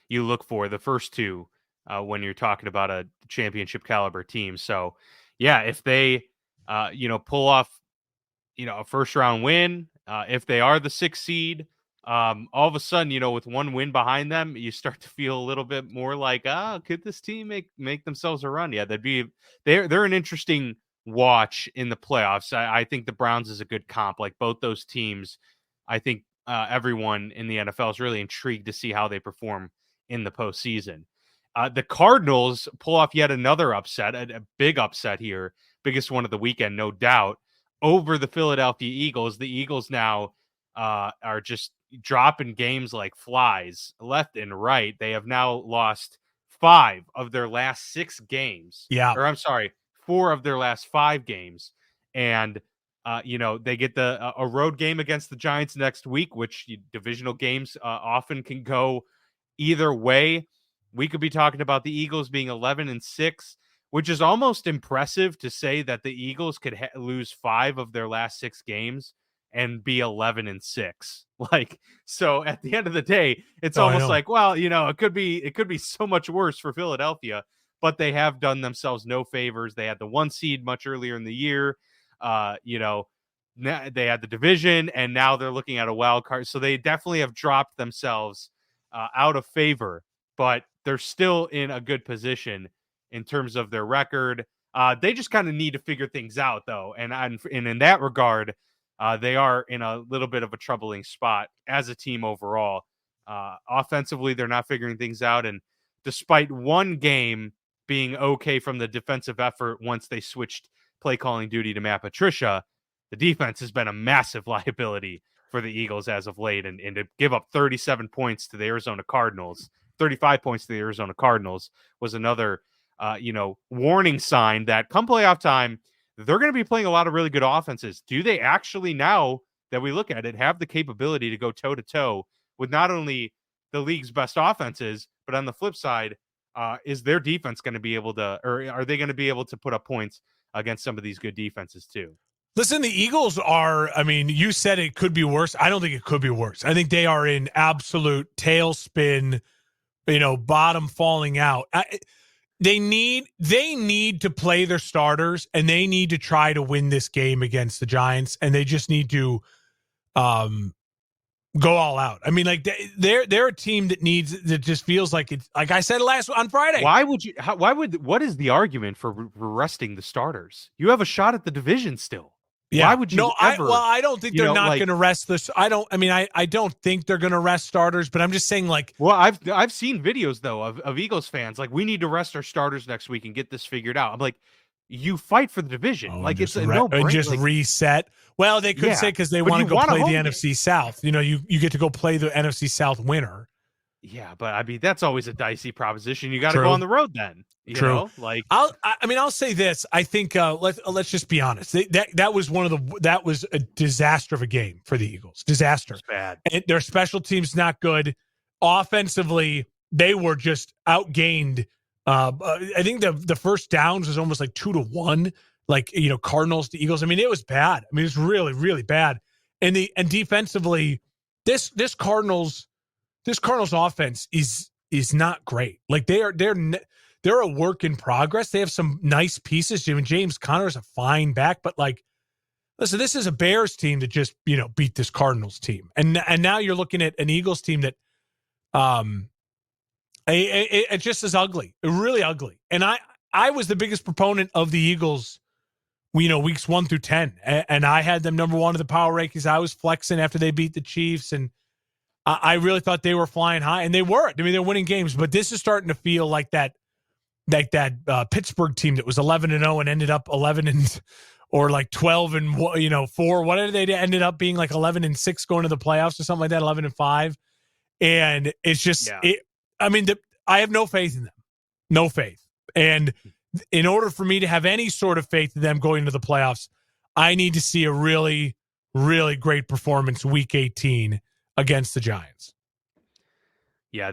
you look for, the first two, when you're talking about a championship caliber team. So, yeah, if they, pull off, a first round win, if they are the 6th seed, all of a sudden, with one win behind them, you start to feel a little bit more like, could this team make themselves a run? Yeah, they're an interesting watch in the playoffs. I think the Browns is a good comp. Like both those teams, I think everyone in the NFL is really intrigued to see how they perform in the postseason. The Cardinals pull off yet another upset, a big upset here, biggest one of the weekend, no doubt, over the Philadelphia Eagles. The Eagles now are just dropping games like flies left and right. They have now lost 5 of their last 6 games. Yeah. Or I'm sorry, 4 of their last 5 games. And, they get a road game against the Giants next week, which divisional games often can go either way. We could be talking about the Eagles being 11-6, which is almost impressive to say that the Eagles could lose 5 of their last 6 games and be 11-6. Like, so at the end of the day, it's almost like, well, it could be so much worse for Philadelphia, but they have done themselves no favors. They had the 1 seed much earlier in the year. They had the division, and now they're looking at a wild card. So they definitely have dropped themselves out of favor, but they're still in a good position in terms of their record. They just kind of need to figure things out, though. And in that regard, they are in a little bit of a troubling spot as a team overall. Offensively, they're not figuring things out. And despite one game being okay from the defensive effort once they switched play calling duty to Matt Patricia, the defense has been a massive liability for the Eagles as of late. And to give up 37 points to the Arizona Cardinals, 35 points to the Arizona Cardinals was another, warning sign that come playoff time, they're going to be playing a lot of really good offenses. Do they actually, now that we look at it, have the capability to go toe-to-toe with not only the league's best offenses, but on the flip side, is their defense going to be able to, or are they going to be able to put up points against some of these good defenses too? Listen, the Eagles are, you said it could be worse. I don't think it could be worse. I think they are in absolute tailspin, bottom falling out. They need to play their starters, and they need to try to win this game against the Giants, and they just need to go all out. They're a team that just feels like it's, like I said on Friday. What is the argument for resting the starters? You have a shot at the division still. Yeah. Why would you I don't think they're not going to rest this. I don't think they're going to rest starters, but I'm just saying, well, I've seen videos though of Eagles fans like, we need to rest our starters next week and get this figured out. I'm like, you fight for the division. It's a no-brainer. And just reset. Well, they could say because they want to go play the NFC South. You get to go play the NFC South winner. Yeah, but that's always a dicey proposition. You got to go on the road then. True. I'll say this. I think let's just be honest. That was a disaster of a game for the Eagles. Disaster. It's bad. And their special teams not good. Offensively, they were just outgained. I think the first downs was almost like 2-1. Cardinals to Eagles. It was bad. It was really, really bad. And defensively, this Cardinals offense is not great. They're a work in progress. They have some nice pieces. James Conner's a fine back, but listen, this is a Bears team that just beat this Cardinals team, and now you're looking at an Eagles team that it just is ugly, really ugly. And I was the biggest proponent of the Eagles, weeks 1 through 10, and I had them number 1 in the power rankings. I was flexing after they beat the Chiefs, and I really thought they were flying high, and they were. They're winning games, but this is starting to feel like that Pittsburgh team that was 11-0 and ended up 12 and 4. What did they ended up being 11-6 going to the playoffs or something like that, 11-5, and it's just I have no faith in them, no faith, and in order for me to have any sort of faith in them going to the playoffs, I need to see a really, really great performance week 18 against the Giants. Yeah,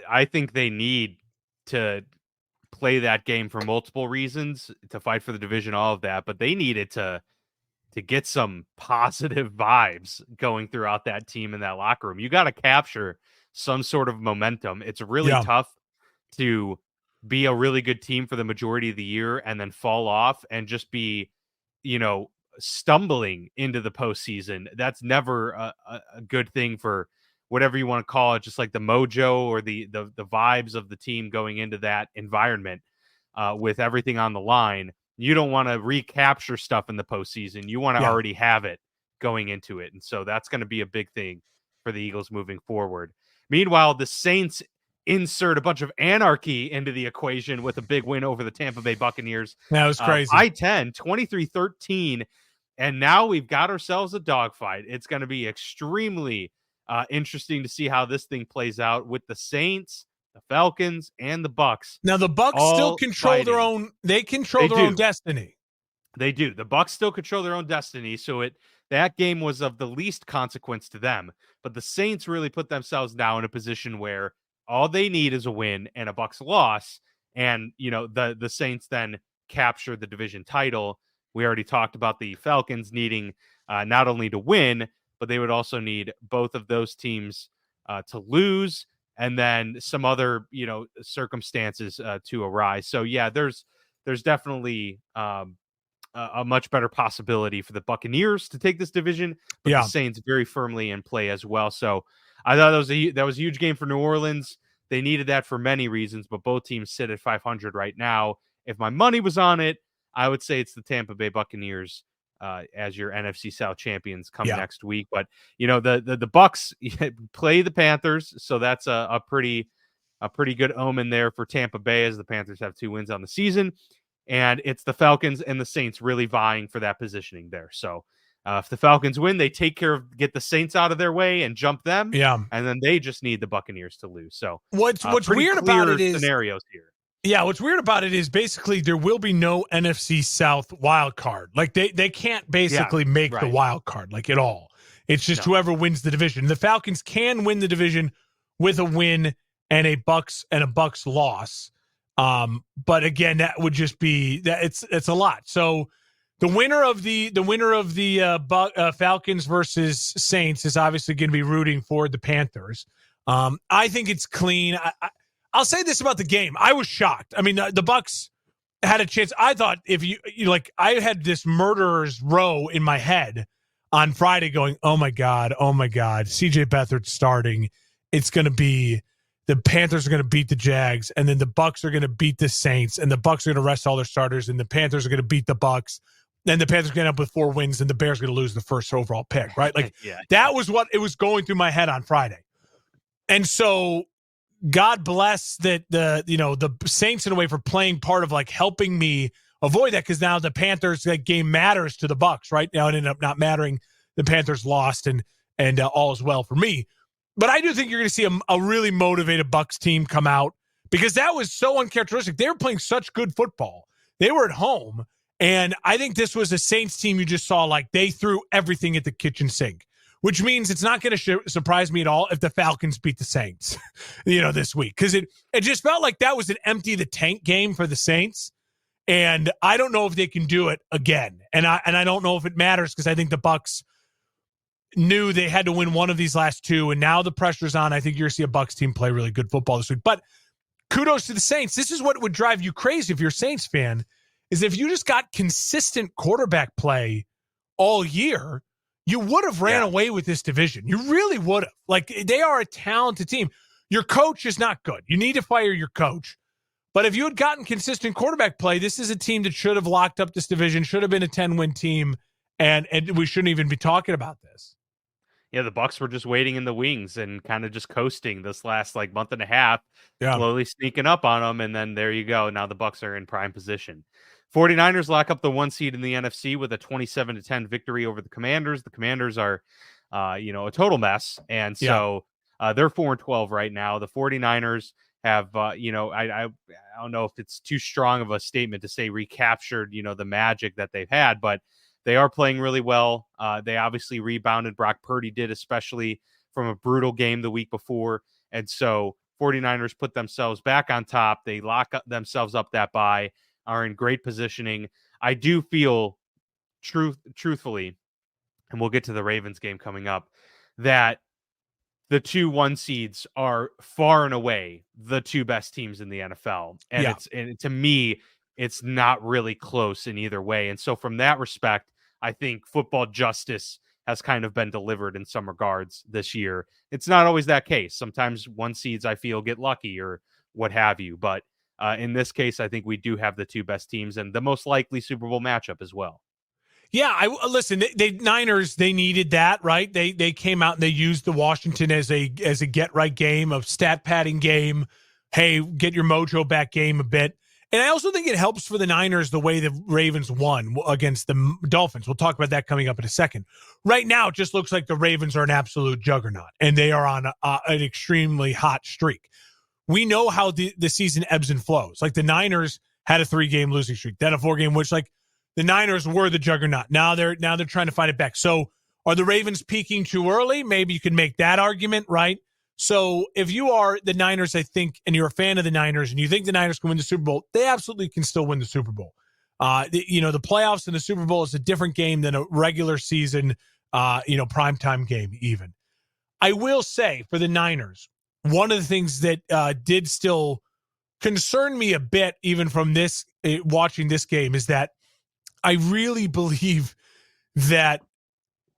I think they need to play that game for multiple reasons, to fight for the division, all of that, but they needed to get some positive vibes going throughout that team in that locker room. You got to capture some sort of momentum. It's really tough to be a really good team for the majority of the year and then fall off and just be, stumbling into the postseason. That's never a good thing for whatever you want to call it, just like the mojo or the vibes of the team going into that environment with everything on the line. You don't want to recapture stuff in the postseason. You want to already have it going into it. And so that's going to be a big thing for the Eagles moving forward. Meanwhile, the Saints insert a bunch of anarchy into the equation with a big win over the Tampa Bay Buccaneers. That was crazy. I-10, 23-13. And now we've got ourselves a dogfight. It's going to be extremely interesting to see how this thing plays out with the Saints, the Falcons, and the Bucs. Now the Bucs still control their own. They control their own destiny. They do. The Bucs still control their own destiny. So that game was of the least consequence to them. But the Saints really put themselves now in a position where all they need is a win and a Bucs loss. And, the Saints then capture the division title. We already talked about the Falcons needing not only to win, but they would also need both of those teams to lose, and then some other, circumstances to arise. So yeah, there's definitely a much better possibility for the Buccaneers to take this division, but the Saints very firmly in play as well. So I thought that was a huge game for New Orleans. They needed that for many reasons, but both teams sit at 500 right now. If my money was on it, I would say it's the Tampa Bay Buccaneers as your NFC South champions come Yeah. next week. But the Bucks play the Panthers, so that's a pretty good omen there for Tampa Bay, as the Panthers have 2 wins on the season, and it's the Falcons and the Saints really vying for that positioning there. So if the Falcons win, they get the Saints out of their way and jump them, Yeah. and then they just need the Buccaneers to lose. So what's pretty weird clear about it is scenarios here. Yeah, what's weird about it is basically there will be no NFC South wild card. Like they can't basically make the wild card like at all. It's just whoever wins the division. The Falcons can win the division with a win and a Bucks loss. But again, that would just be that it's a lot. So the winner of the Falcons versus Saints is obviously going to be rooting for the Panthers. I think it's clean. I'll say this about the game. I was shocked. I mean, the Bucks had a chance. I thought if you I had this murderer's row in my head on Friday going, oh my God, CJ Beathard starting. It's going to be the Panthers are going to beat the Jags, and then the Bucks are going to beat the Saints, and the Bucks are going to rest all their starters, and the Panthers are going to beat the Bucks. Then the Panthers are going to end up with 4 wins, and the Bears are going to lose the first overall pick, right? Like that was what it was going through my head on Friday. And so God bless that the Saints in a way for playing part of like helping me avoid that, because now the Panthers game matters to the Bucks. Right now it ended up not mattering. The Panthers lost and all is well for me. But I do think you're going to see a really motivated Bucks team come out, because that was so uncharacteristic. They were playing such good football. They were at home, and I think this was a Saints team you just saw like they threw everything at the kitchen sink. Which means it's not going to surprise me at all if the Falcons beat the Saints, this week. Because it just felt like that was an empty the tank game for the Saints. And I don't know if they can do it again. And I don't know if it matters, because I think the Bucks knew they had to win one of these last 2. And now the pressure's on. I think you're going to see a Bucks team play really good football this week. But kudos to the Saints. This is what would drive you crazy if you're a Saints fan, is if you just got consistent quarterback play all year, you would have ran away with this division. You really would have. Like, they are a talented team. Your coach is not good. You need to fire your coach. But if you had gotten consistent quarterback play, this is a team that should have locked up this division, should have been a 10-win team, and we shouldn't even be talking about this. Yeah, the Bucks were just waiting in the wings and kind of just coasting this last month and a half, slowly sneaking up on them, and then there you go. Now the Bucks are in prime position. 49ers lock up the 1 seed in the NFC with a 27-10 victory over the Commanders. The Commanders are, a total mess. And so they're 4-12 right now. The 49ers have, I don't know if it's too strong of a statement to say recaptured, the magic that they've had, but they are playing really well. They obviously rebounded. Brock Purdy did, especially from a brutal game the week before. And so 49ers put themselves back on top. They lock themselves up that bye. Are in great positioning. I do feel truthfully, and we'll get to the Ravens game coming up, that the 2 1 seeds are far and away the 2 best teams in the NFL. And to me, it's not really close in either way. And so from that respect, I think football justice has kind of been delivered in some regards this year. It's not always that case. Sometimes 1 seeds, I feel, get lucky or what have you. But in this case, I think we do have the 2 best teams and the most likely Super Bowl matchup as well. Yeah, listen. They Niners, they needed that, right? They came out and they used the Washington as a get right game, of stat padding game. Hey, get your mojo back game a bit. And I also think it helps for the Niners the way the Ravens won against the Dolphins. We'll talk about that coming up in a second. Right now, it just looks like the Ravens are an absolute juggernaut, and they are on an extremely hot streak. We know how the season ebbs and flows. Like the Niners had a 3-game losing streak, then a 4-game, which like the Niners were the juggernaut. Now they're trying to find it back. So are the Ravens peaking too early? Maybe you can make that argument, right? So if you are the Niners, I think, and you're a fan of the Niners and you think the Niners can win the Super Bowl, they absolutely can still win the Super Bowl. The playoffs and the Super Bowl is a different game than a regular season, primetime game even. I will say for the Niners, one of the things that did still concern me a bit, even from this watching this game, is that I really believe that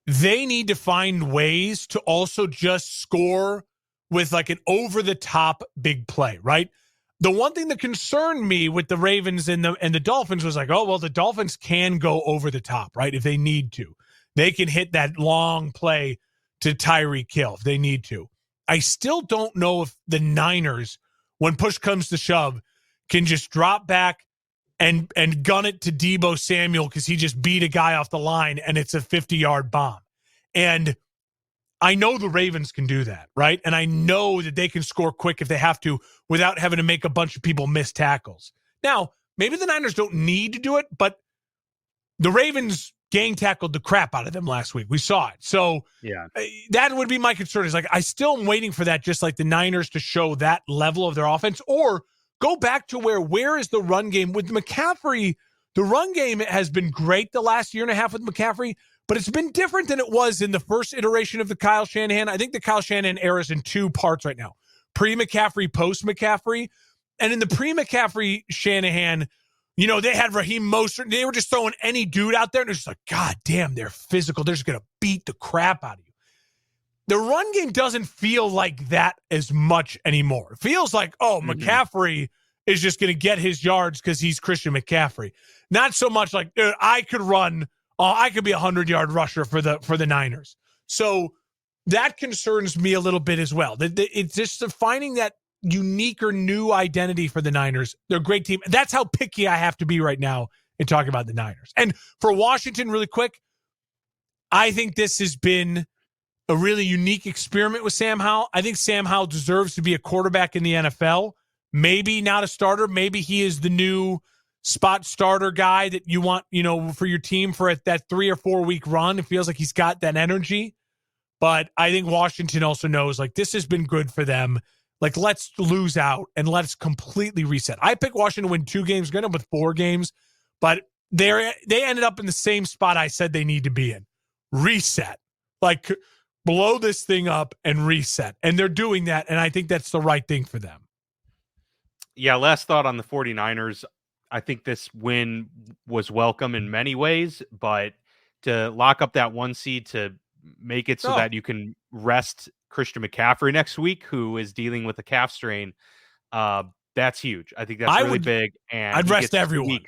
they need to find ways to also just score with like an over-the-top big play, right? The one thing that concerned me with the Ravens and the Dolphins was like, oh, well, the Dolphins can go over the top, right? If they need to. They can hit that long play to Tyreek Hill if they need to. I still don't know if the Niners, when push comes to shove, can just drop back and gun it to Deebo Samuel because he just beat a guy off the line and it's a 50-yard bomb. And I know the Ravens can do that, right? And I know that they can score quick if they have to without having to make a bunch of people miss tackles. Now, maybe the Niners don't need to do it, but the Ravens gang tackled the crap out of them last week. We saw it. So yeah, that would be my concern. Is like I still am waiting for that, just like the Niners to show that level of their offense, or go back to where is the run game with McCaffrey? The run game has been great the last year and a half with McCaffrey, but it's been different than it was in the first iteration of the Kyle Shanahan. I think the Kyle Shanahan era is in two parts right now: pre-McCaffrey, post-McCaffrey. And in the pre-McCaffrey Shanahan, they had Raheem Mostert. They were just throwing any dude out there, and it's just like, God damn, they're physical. They're just going to beat the crap out of you. The run game doesn't feel like that as much anymore. It feels like, McCaffrey is just going to get his yards because he's Christian McCaffrey. Not so much like, dude, I could run. I could be a 100-yard rusher for the Niners. So that concerns me a little bit as well. It's just finding that unique or new identity for the Niners. They're a great team. That's how picky I have to be right now in talking about the Niners. And for Washington, really quick, I think this has been a really unique experiment with Sam Howell. I think Sam Howell deserves to be a quarterback in the NFL. Maybe not a starter. Maybe he is the new spot starter guy that you want, for your team for that 3 or 4 week run. It feels like he's got that energy. But I think Washington also knows, like, this has been good for them. Like, let's lose out and let's completely reset. I picked Washington to win 2 games, going up with 4 games, but they ended up in the same spot I said they need to be in. Reset. Like, blow this thing up and reset. And they're doing that, and I think that's the right thing for them. Yeah, last thought on the 49ers. I think this win was welcome in many ways, but to lock up that 1 seed to make it so that you can rest Christian McCaffrey next week, who is dealing with a calf strain, that's huge. I think that's really big. And I'd rest everyone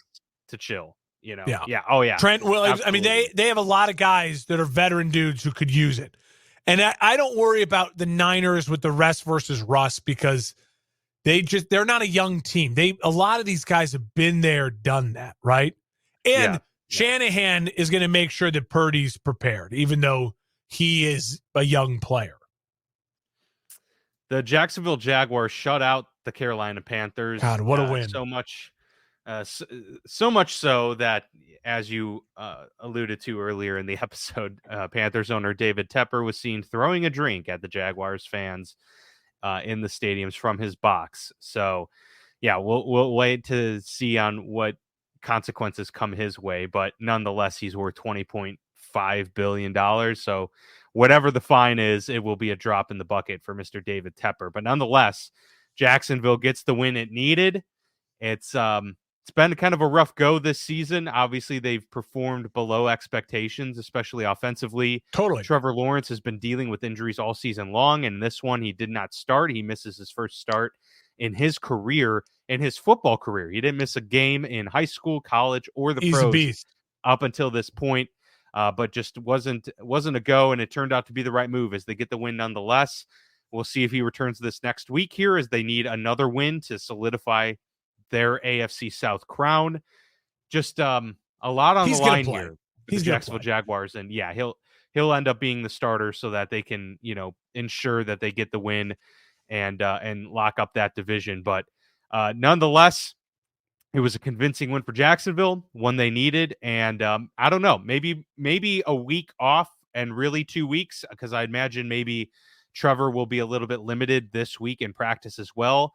to chill. Yeah. Oh yeah. Trent Williams. Absolutely. I mean, they have a lot of guys that are veteran dudes who could use it, and I don't worry about the Niners with the rest versus rust because they're not a young team. A lot of these guys have been there, done that, right? And Shanahan is going to make sure that Purdy's prepared, even though he is a young player. The Jacksonville Jaguars shut out the Carolina Panthers. God, what a win. So much so that, as you alluded to earlier in the episode, Panthers owner David Tepper was seen throwing a drink at the Jaguars fans in the stadiums from his box. So, yeah, we'll wait to see on what consequences come his way. But nonetheless, he's worth $20.5 billion. So whatever the fine is, it will be a drop in the bucket for Mr. David Tepper. But nonetheless, Jacksonville gets the win it needed. It's been kind of a rough go this season. Obviously, they've performed below expectations, especially offensively. Totally. Trevor Lawrence has been dealing with injuries all season long, and this one he did not start. He misses his first start in his career, in his football career. He didn't miss a game in high school, college, or the pros up until this point, but just wasn't a go, and it turned out to be the right move as they get the win nonetheless. We'll see if he returns this next week here as they need another win to solidify their AFC South crown. Just a lot on the line here for the Jacksonville Jaguars. And yeah, he'll end up being the starter so that they can, ensure that they get the win and lock up that division. But nonetheless, it was a convincing win for Jacksonville, one they needed. And I don't know, maybe a week off and really 2 weeks, because I imagine maybe Trevor will be a little bit limited this week in practice as well.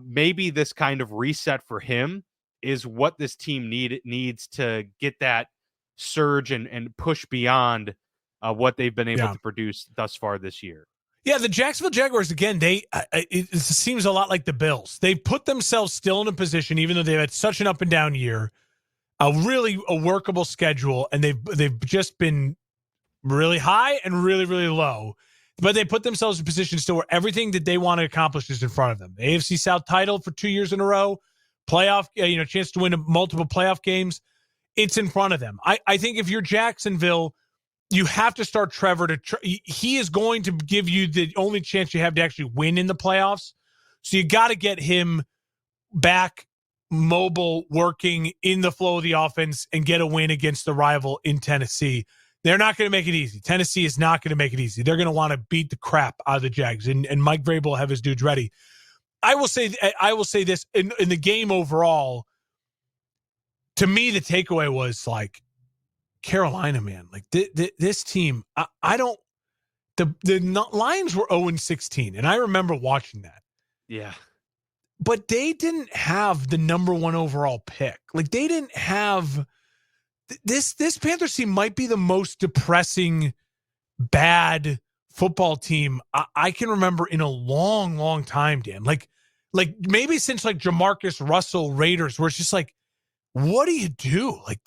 Maybe this kind of reset for him is what this team needs to get that surge and push beyond what they've been able to produce thus far this year. Yeah, the Jacksonville Jaguars, again, it seems a lot like the Bills. They've put themselves still in a position, even though they've had such an up and down year, a workable schedule, and they've just been really high and really, really low. But they put themselves in positions still where everything that they want to accomplish is in front of them. The AFC South title for 2 years in a row, playoff, chance to win multiple playoff games. It's in front of them. I think if you're Jacksonville, you have to start Trevor he is going to give you the only chance you have to actually win in the playoffs. So you got to get him back mobile, working in the flow of the offense and get a win against the rival in Tennessee. They're not going to make it easy. Tennessee is not going to make it easy. They're going to want to beat the crap out of the Jags, and Mike Vrabel will have his dudes ready. I will say this in the game overall. To me, the takeaway was like Carolina, man. Like this team, I don't. The Lions were 0-16, and I remember watching that. Yeah, but they didn't have the number 1 overall pick. Like they didn't have. This Panthers team might be the most depressing, bad football team I can remember in a long, long time, Dan. Like maybe since like Jamarcus Russell Raiders, where it's just like, what do you do? Like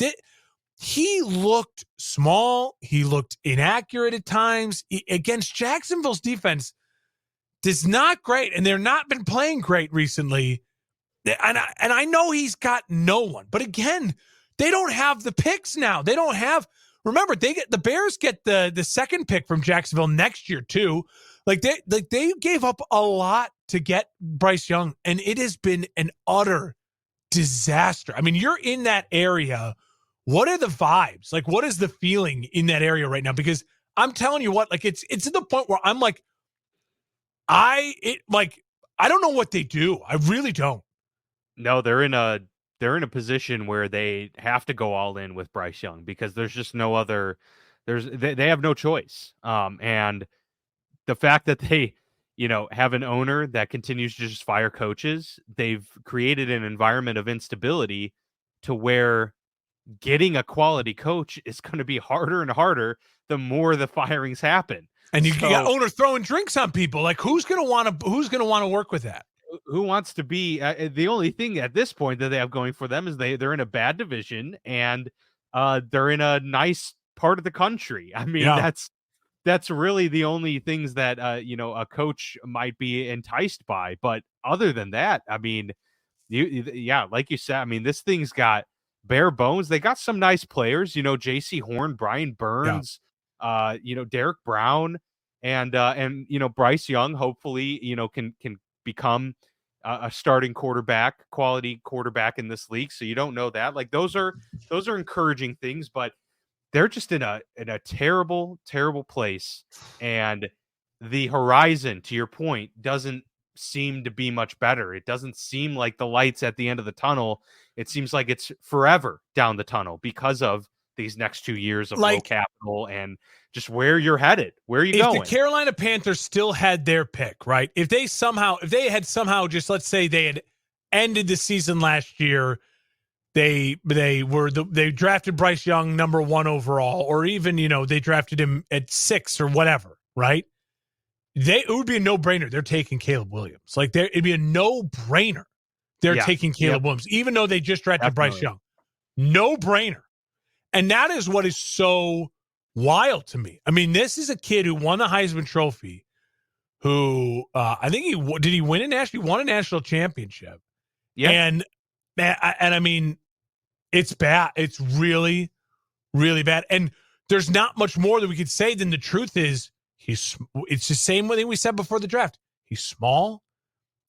he looked small. He looked inaccurate at times against Jacksonville's defense. Is not great, and they're not been playing great recently. And I know he's got no one, but again, they don't have the picks now. They don't have. Remember, the Bears get the second pick from Jacksonville next year too. Like they gave up a lot to get Bryce Young, and it has been an utter disaster. I mean, you're in that area. What are the vibes? Like, what is the feeling in that area right now? Because I'm telling you what, like it's to the point where I'm like, I don't know what they do. I really don't. No, they're in a position where they have to go all in with Bryce Young because there's just no other. They have no choice. And the fact that they, have an owner that continues to just fire coaches, they've created an environment of instability to where getting a quality coach is going to be harder and harder the more the firings happen. And you got owner throwing drinks on people. Like who's going to want to work with that? Who wants to be the only thing at this point that they have going for them is they're in a bad division and they're in a nice part of the country. I mean, that's really the only things that a coach might be enticed by. But other than that, I mean, like you said, I mean, this thing's got bare bones. They got some nice players, J.C. Horn, Brian Burns, Derek Brown, and Bryce Young. Hopefully, can become a starting quality quarterback in this league. So you don't know that. Like those are encouraging things, but they're just in a terrible, terrible place. And the horizon, to your point, doesn't seem to be much better. It doesn't seem like the lights at the end of the tunnel. It seems like it's forever down the tunnel because of these next 2 years of low capital and just where you're headed. Where are you going? If the Carolina Panthers still had their pick, right? If they had somehow just, let's say they had ended the season last year, they drafted Bryce Young number 1 overall, or even, they drafted him at 6 or whatever, right? It would be a no-brainer. They're taking Caleb Williams. Like it'd be a no-brainer. They're taking Caleb Williams, even though they just drafted Bryce Young. No-brainer. And that is what is so wild to me. I mean, this is a kid who won the Heisman Trophy, who I think he won a national championship. Yeah. And I mean, it's bad. It's really, really bad. And there's not much more that we could say than the truth is it's the same thing we said before the draft. He's small.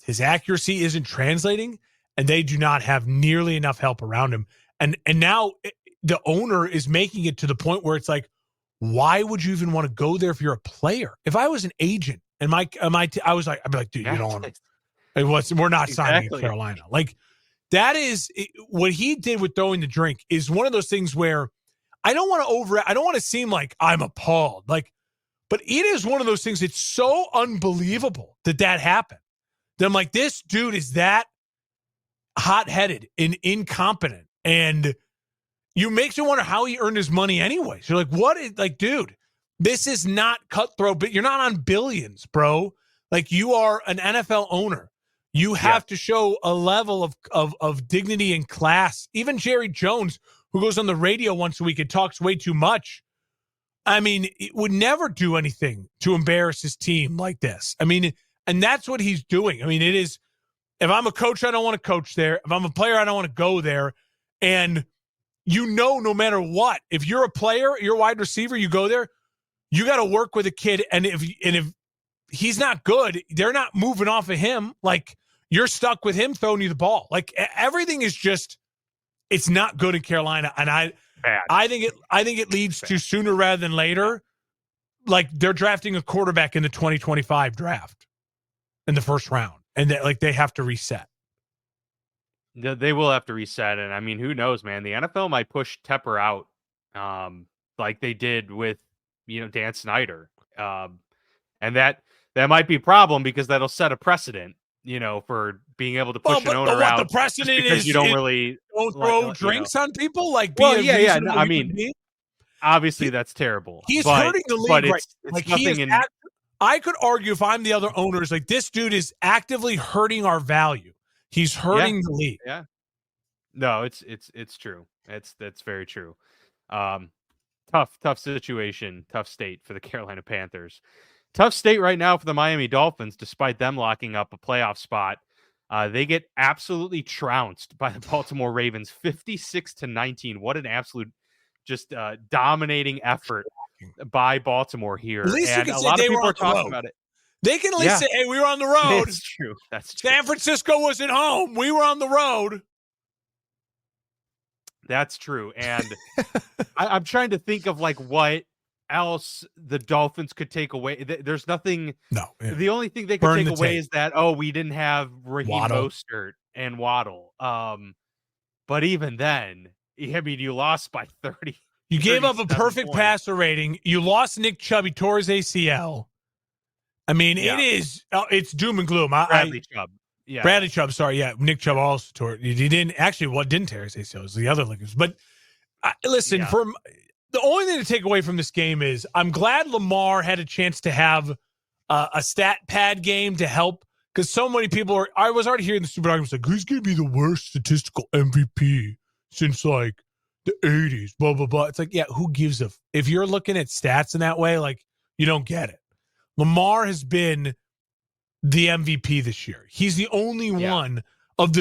His accuracy isn't translating, and they do not have nearly enough help around him. And now the owner is making it to the point where it's like, why would you even want to go there if you're a player? If I was an agent and I'd be like, dude, you don't want to. We're not signing in Carolina. Like that is what he did with throwing the drink is one of those things where I don't want to seem like I'm appalled. Like, but it is one of those things. It's so unbelievable that happened. That I'm like, this dude is that hot-headed and incompetent, and you makes you wonder how he earned his money anyway. So you're like, what is dude, this is not cutthroat, but you're not on billions, bro. Like you are an NFL owner. You have to show a level of dignity and class. Even Jerry Jones, who goes on the radio once a week and talks way too much, I mean, it would never do anything to embarrass his team like this. I mean, and that's what he's doing. I mean, it is, if I'm a coach, I don't want to coach there. If I'm a player, I don't want to go there. And no matter what, if you're a player, you're a wide receiver, you go there, you got to work with a kid. And if he's not good, they're not moving off of him. Like, you're stuck with him throwing you the ball. Like, everything is just, it's not good in Carolina. And I think it leads to sooner rather than later, like, they're drafting a quarterback in the 2025 draft in the first round. And that, they have to reset. They will have to reset. And I mean, who knows, man? The NFL might push Tepper out, like they did with, Dan Snyder. And that might be a problem because that'll set a precedent, for being able to push an owner out. The precedent because is you don't really throw drinks on people. Like, no, I mean, obviously that's terrible. He's hurting the league, right? It's nothing I could argue, if I'm the other owners, like, this dude is actively hurting our value. He's hurting the league. Yeah. No, it's true. That's very true. Tough situation, tough state for the Carolina Panthers. Tough state right now for the Miami Dolphins, despite them locking up a playoff spot. They get absolutely trounced by the Baltimore Ravens, 56-19. What an absolute just dominating effort by Baltimore here. At least and you can a say lot of they people were are talking about it. They can at least say, hey, we were on the road. That's true. That's true. San Francisco wasn't home. We were on the road. That's true. And I'm trying to think of what else the Dolphins could take away. There's nothing. No. Yeah. The only thing they could take away is that, we didn't have Raheem Mostert and Waddle. But even then, I mean, you lost by 30. You gave up a perfect passer rating. You lost Nick Chubb. He tore his ACL. I mean, it's doom and gloom. Bradley Chubb. Yeah. Bradley Chubb, sorry. Yeah, Nick Chubb also tore it. He didn't tear his ACL. It was the other ligaments. But listen, from the only thing to take away from this game is I'm glad Lamar had a chance to have a stat pad game to help, because so many people I was already hearing the stupid arguments like, who's going to be the worst statistical MVP since the 80s, blah, blah, blah. It's like, yeah, who gives if you're looking at stats in that way, you don't get it. Lamar has been the MVP this year. He's the only one of the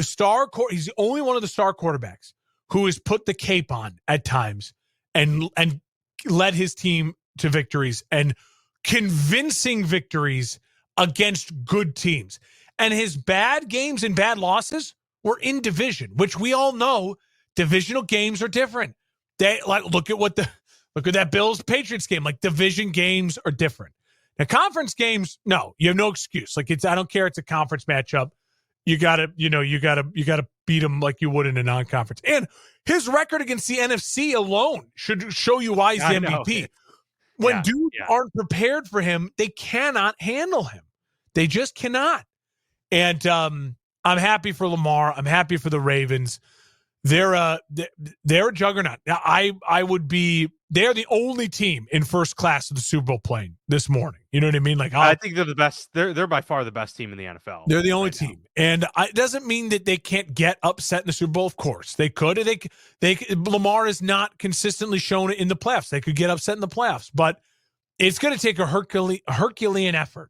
he's the only one of the star quarterbacks who has put the cape on at times and led his team to victories and convincing victories against good teams. And his bad games and bad losses were in division, which we all know divisional games are different. They look at that Bills Patriots game. Division games are different. Now, conference games, no, you have no excuse. I don't care. It's a conference matchup. You gotta beat them like you would in a non-conference. And his record against the NFC alone should show you why he's the MVP. When dudes aren't prepared for him, they cannot handle him. They just cannot. And I'm happy for Lamar. I'm happy for the Ravens. They're a juggernaut. Now, they're the only team in first class of the Super Bowl playing this morning. You know what I mean? I think they're the best. They're by far the best team in the NFL. They're the only team. And it doesn't mean that they can't get upset in the Super Bowl. Of course they could. Lamar has not consistently shown it in the playoffs. They could get upset in the playoffs, but it's going to take a Herculean effort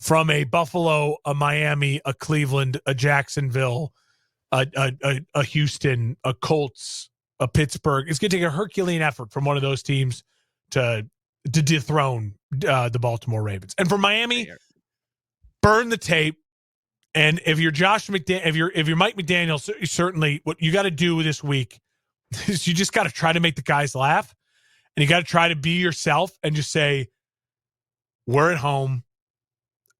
from a Buffalo, a Miami, a Cleveland, a Jacksonville, a Houston, a Colts, a Pittsburgh. It's going to take a Herculean effort from one of those teams to dethrone the Baltimore Ravens. And for Miami, burn the tape. And if you're if you're Mike McDaniel, certainly what you got to do this week is you just got to try to make the guys laugh, and you got to try to be yourself and just say, "We're at home.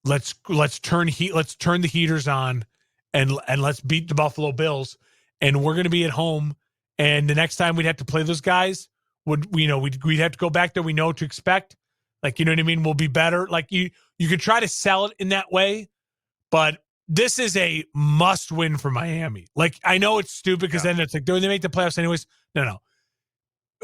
Let's turn the heaters on, and let's beat the Buffalo Bills. And we're going to be at home. And the next time we'd have to play those guys, we'd have to go back there. We know what to expect. You know what I mean? We'll be better. You could try to sell it in that way, but this is a must win for Miami. I know it's stupid because then it's they make the playoffs anyways. No.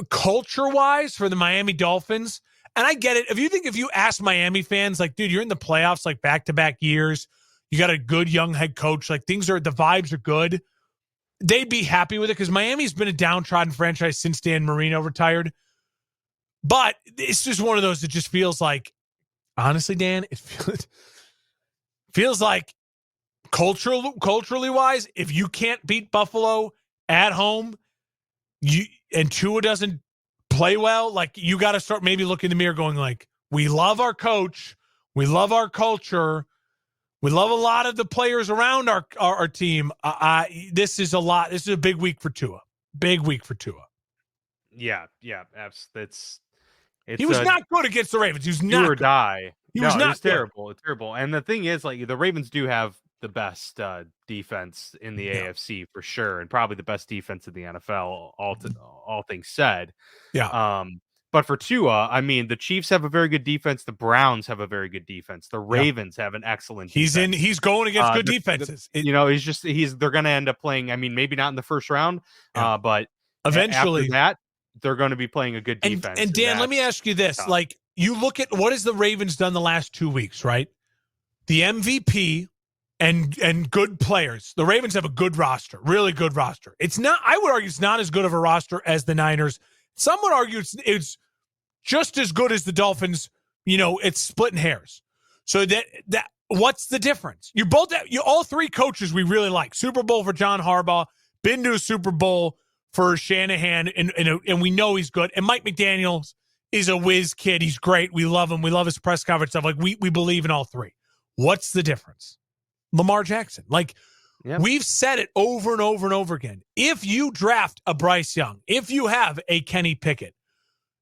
Culture wise for the Miami Dolphins, and I get it. If you ask Miami fans, dude, you're in the playoffs back-to-back years. You got a good young head coach. The vibes are good. They'd be happy with it because Miami's been a downtrodden franchise since Dan Marino retired. But it's just one of those that just feels like, honestly, Dan, it feels like culturally wise, if you can't beat Buffalo at home, and Tua doesn't play well, like you got to start maybe looking in the mirror going like, we love our coach, we love our culture, we love a lot of the players around our team. This is a lot. This is a big week for Tua. Big week for Tua. Yeah, it's He was a not good against the Ravens. He was do not or good. die. He was No, it not was good. terrible. It's terrible. And the thing is, like, the Ravens do have the best defense in the AFC for sure, and probably the best defense in the NFL. All things said. Yeah. But for Tua, I mean, the Chiefs have a very good defense. The Browns have a very good defense. The Ravens have an excellent defense. He's going against good defenses. They're going to end up playing. I mean, maybe not in the first round, but eventually after that, they're going to be playing a good defense. And Dan, let me ask you this: tough. Like, you look at what has the Ravens done the last 2 weeks, right? The MVP and good players. The Ravens have a good roster, really good roster. It's not. I would argue it's not as good of a roster as the Niners. Some would argue it's just as good as the Dolphins. It's splitting hairs. So that what's the difference? You all three coaches we really like. Super Bowl for John Harbaugh, been to a Super Bowl for Shanahan, and we know he's good. And Mike McDaniels is a whiz kid. He's great. We love him. We love his press conference stuff. Like, we believe in all three. What's the difference? Lamar Jackson. Like, we've said it over and over and over again. If you draft a Bryce Young, if you have a Kenny Pickett,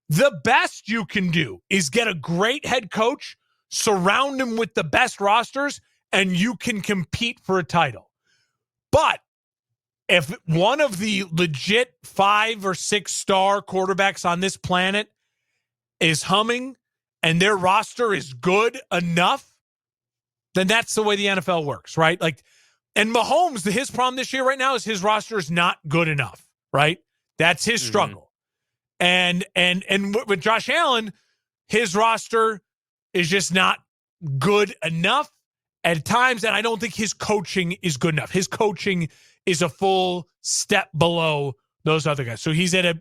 the best you can do is get a great head coach, surround him with the best rosters, and you can compete for a title. But if one of the legit 5 or 6 star quarterbacks on this planet is humming and their roster is good enough, then that's the way the NFL works, right? Like, and Mahomes, his problem this year right now is his roster is not good enough, right? That's his struggle. And with Josh Allen, his roster is just not good enough at times, and I don't think his coaching is good enough. His coaching is a full step below those other guys. So he's at a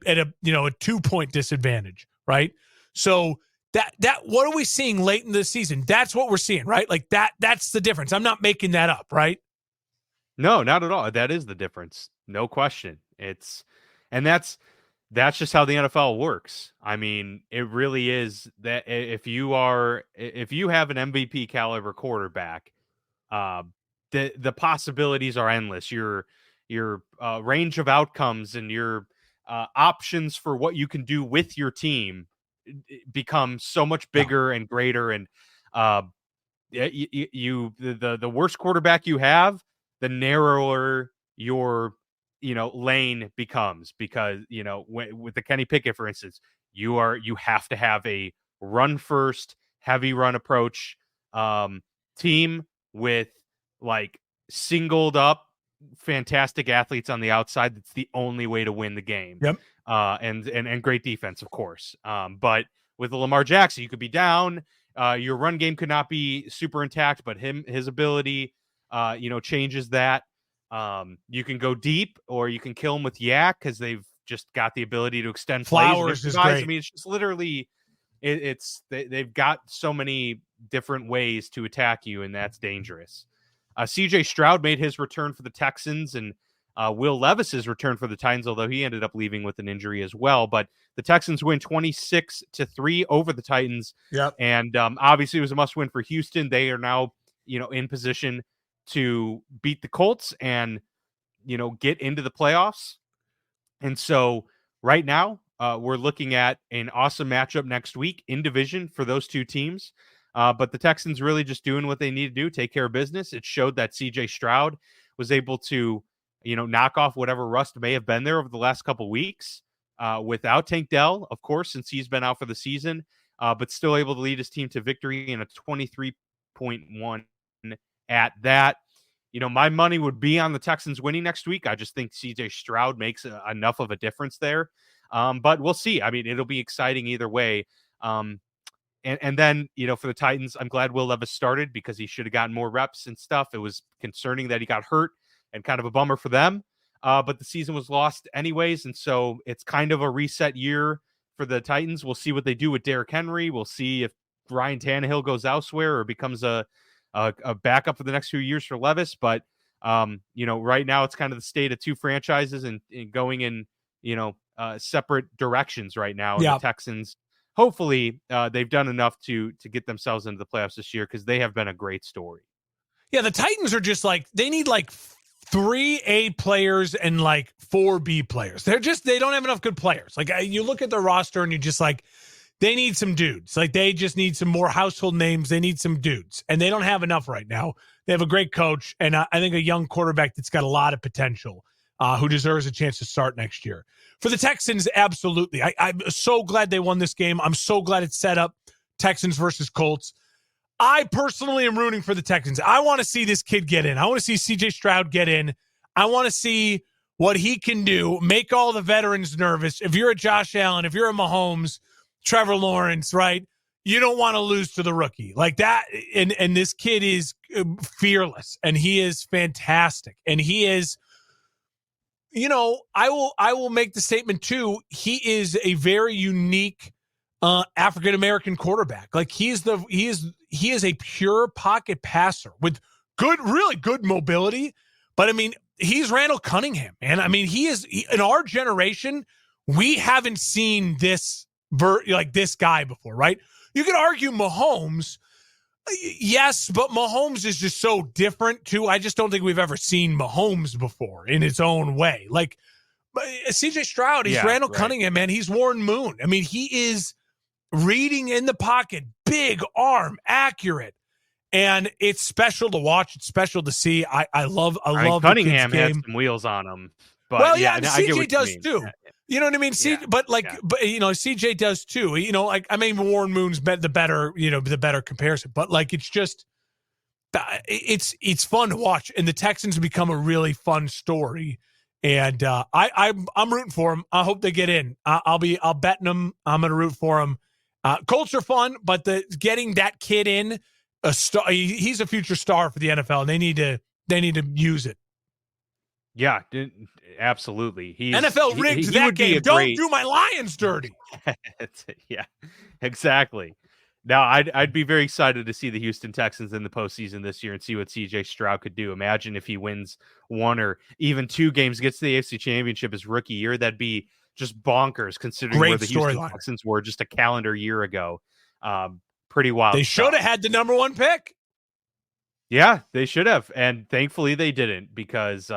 2-point disadvantage, right? So that what are we seeing late in the season? That's what we're seeing, right? Like that's the difference. I'm not making that up, right? No, not at all. That is the difference. No question. That's just how the NFL works. I mean, it really is that if you have an MVP caliber quarterback, the possibilities are endless. Your range of outcomes and your options for what you can do with your team become so much bigger and greater. And the worse quarterback you have, the narrower your lane becomes, because with the Kenny Pickett, for instance, you have to have a run first, heavy run approach team with like singled up fantastic athletes on the outside. That's the only way to win the game. Yep. And great defense, of course. But with Lamar Jackson, you could be down. Your run game could not be super intact, but his ability changes that. You can go deep, or you can kill them with yak, because they've just got the ability to extend Flowers plays. Is great. I mean, it's just literally, they've got so many different ways to attack you, and that's dangerous. CJ Stroud made his return for the Texans, and Will Levis's return for the Titans, although he ended up leaving with an injury as well. But the Texans win 26-3 over the Titans. Yep. And obviously it was a must win for Houston. They are now, in position to beat the Colts and, get into the playoffs. And so right now we're looking at an awesome matchup next week in division for those two teams. But the Texans really just doing what they need to do, take care of business. It showed that CJ Stroud was able to, knock off whatever rust may have been there over the last couple of weeks without Tank Dell, of course, since he's been out for the season, but still able to lead his team to victory in a 23.1 at that. My money would be on the Texans winning next week. I just think CJ Stroud makes enough of a difference there. But we'll see. I mean, it'll be exciting either way. And then, for the Titans, I'm glad Will Levis started, because he should have gotten more reps and stuff. It was concerning that he got hurt, and kind of a bummer for them. But the season was lost anyways. And so it's kind of a reset year for the Titans. We'll see what they do with Derrick Henry. We'll see if Ryan Tannehill goes elsewhere or becomes a backup for the next few years for Levis. But right now it's kind of the state of two franchises and going in separate directions right now. Yeah. The Texans, hopefully, they've done enough to get themselves into the playoffs this year because they have been a great story. Yeah, the Titans are just they need 3 A players and 4 B players. They don't have enough good players. You look at the roster and you're just they need some dudes. They just need some more household names. They need some dudes. And they don't have enough right now. They have a great coach and I think a young quarterback that's got a lot of potential who deserves a chance to start next year. For the Texans, absolutely. I'm so glad they won this game. I'm so glad it's set up Texans versus Colts. I personally am rooting for the Texans. I want to see this kid get in. I want to see C.J. Stroud get in. I want to see what he can do, make all the veterans nervous. If you're a Josh Allen, if you're a Mahomes, Trevor Lawrence, right? You don't want to lose to the rookie like that. And this kid is fearless and he is fantastic. And he is, I will make the statement too. He is a very unique African-American quarterback. He is a pure pocket passer with really good mobility. But I mean, he's Randall Cunningham, man. I mean, in our generation, we haven't seen this this guy before, right? You could argue Mahomes, yes, but Mahomes is just so different too. I just don't think we've ever seen Mahomes before in its own way. CJ Stroud, he's Randall Cunningham, man. He's Warren Moon. I mean, he is reading in the pocket, big arm, accurate. And it's special to watch. It's special to see. I love Cunningham has some wheels on him. But and CJ does too. You know what I mean? But CJ does too. Warren Moon's the better comparison. But it's just, it's fun to watch, and the Texans have become a really fun story. And I'm rooting for them. I hope they get in. I'll betting them. I'm going to root for them. Colts are fun, but getting that kid in, a star, he's a future star for the NFL. And they need to use it. Yeah, absolutely. NFL rigged that game. Don't do my Lions dirty. Yeah, exactly. Now, I'd be very excited to see the Houston Texans in the postseason this year and see what C.J. Stroud could do. Imagine if he wins 1 or even 2 games, gets to the AFC Championship his rookie year. That'd be just bonkers considering where the Houston Texans were just a calendar year ago. Pretty wild. They should have had the number 1 pick. Yeah, they should have. And thankfully they didn't because,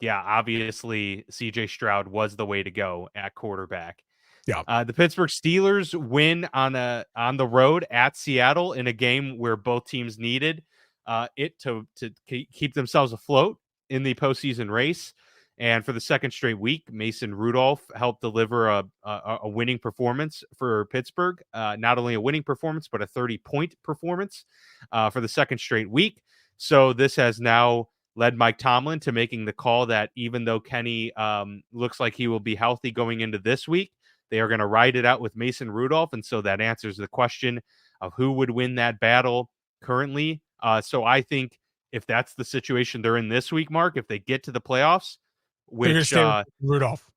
obviously C.J. Stroud was the way to go at quarterback. Yeah. The Pittsburgh Steelers win on the road at Seattle in a game where both teams needed it to keep themselves afloat in the postseason race. And for the second straight week, Mason Rudolph helped deliver a winning performance for Pittsburgh. Not only a winning performance, but a 30-point performance for the second straight week. So this has now led Mike Tomlin to making the call that even though Kenny looks like he will be healthy going into this week, they are going to ride it out with Mason Rudolph. And so that answers the question of who would win that battle currently. So I think if that's the situation they're in this week, Mark, if they get to the playoffs, which Rudolph,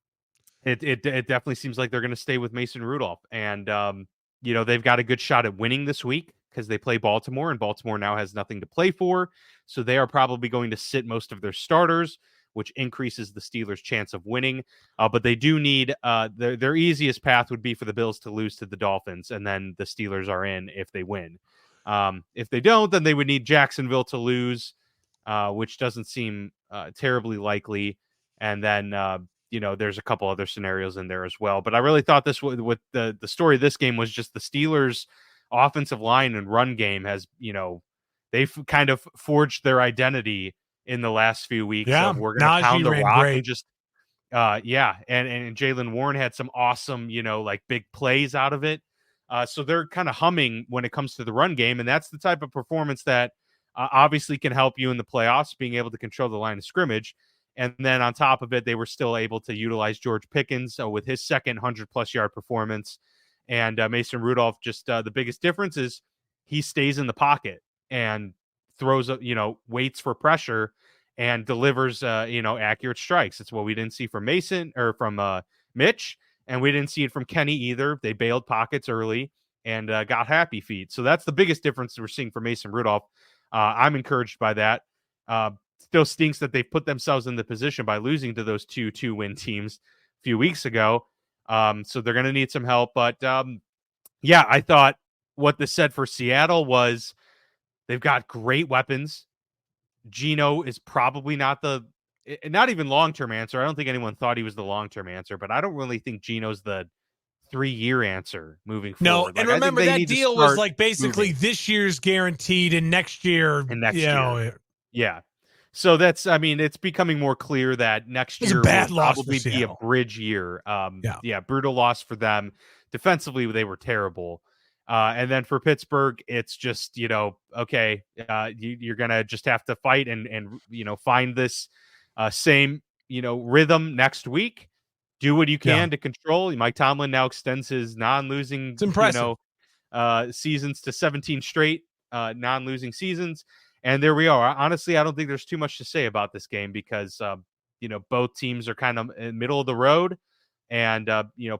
it definitely seems like they're going to stay with Mason Rudolph. And, they've got a good shot at winning this week because they play Baltimore, and Baltimore now has nothing to play for. So they are probably going to sit most of their starters, which increases the Steelers' chance of winning. But they do need their easiest path would be for the Bills to lose to the Dolphins, and then the Steelers are in if they win. If they don't, then they would need Jacksonville to lose, which doesn't seem terribly likely. And then, there's a couple other scenarios in there as well. But I really thought this with the story of this game was just the Steelers' offensive line and run game has, they've kind of forged their identity in the last few weeks. Yeah, of we're going to pound the rock great. and just, and Jalen Warren had some awesome, big plays out of it. So they're kind of humming when it comes to the run game. And that's the type of performance that obviously can help you in the playoffs, being able to control the line of scrimmage. And then on top of it, they were still able to utilize George Pickens with his second 100-plus yard performance. And Mason Rudolph, just the biggest difference is he stays in the pocket and throws, waits for pressure and delivers, accurate strikes. It's what we didn't see from Mason or from Mitch. and we didn't see it from Kenny either. They bailed pockets early and got happy feet. So that's the biggest difference we're seeing from Mason Rudolph. I'm encouraged by that. Still stinks that they've put themselves in the position by losing to those two-win teams a few weeks ago. So they're going to need some help. But yeah, I thought what this said for Seattle was they've got great weapons. Geno is probably not even long-term answer. I don't think anyone thought he was the long-term answer, but I don't really think Geno's the 3-year answer moving No, forward. and Like, remember that deal was like basically moving. this year's guaranteed and next year, And next year. Yeah. So it's becoming more clear that next was a year bad will loss for probably be a Seattle. bridge year. Yeah. Brutal loss for them. Defensively, they were terrible. And then for Pittsburgh, it's just, okay, you're going to just have to fight and find this same, rhythm next week. Do what you can to control. Mike Tomlin now extends his non-losing, It's impressive. Seasons to 17 straight non-losing seasons. And there we are. Honestly, I don't think there's too much to say about this game because, both teams are kind of in the middle of the road. And,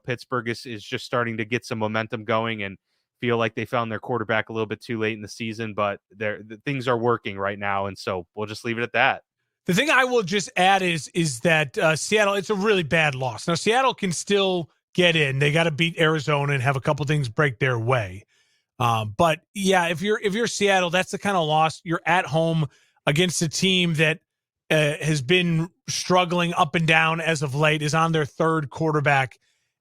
Pittsburgh is just starting to get some momentum going and feel like they found their quarterback a little bit too late in the season. But things are working right now. And so we'll just leave it at that. The thing I will just add is that Seattle, it's a really bad loss. Now, Seattle can still get in. They got to beat Arizona and have a couple things break their way. But yeah, if you're Seattle, that's the kind of loss. You're at home against a team that has been struggling up and down as of late, is on their third quarterback,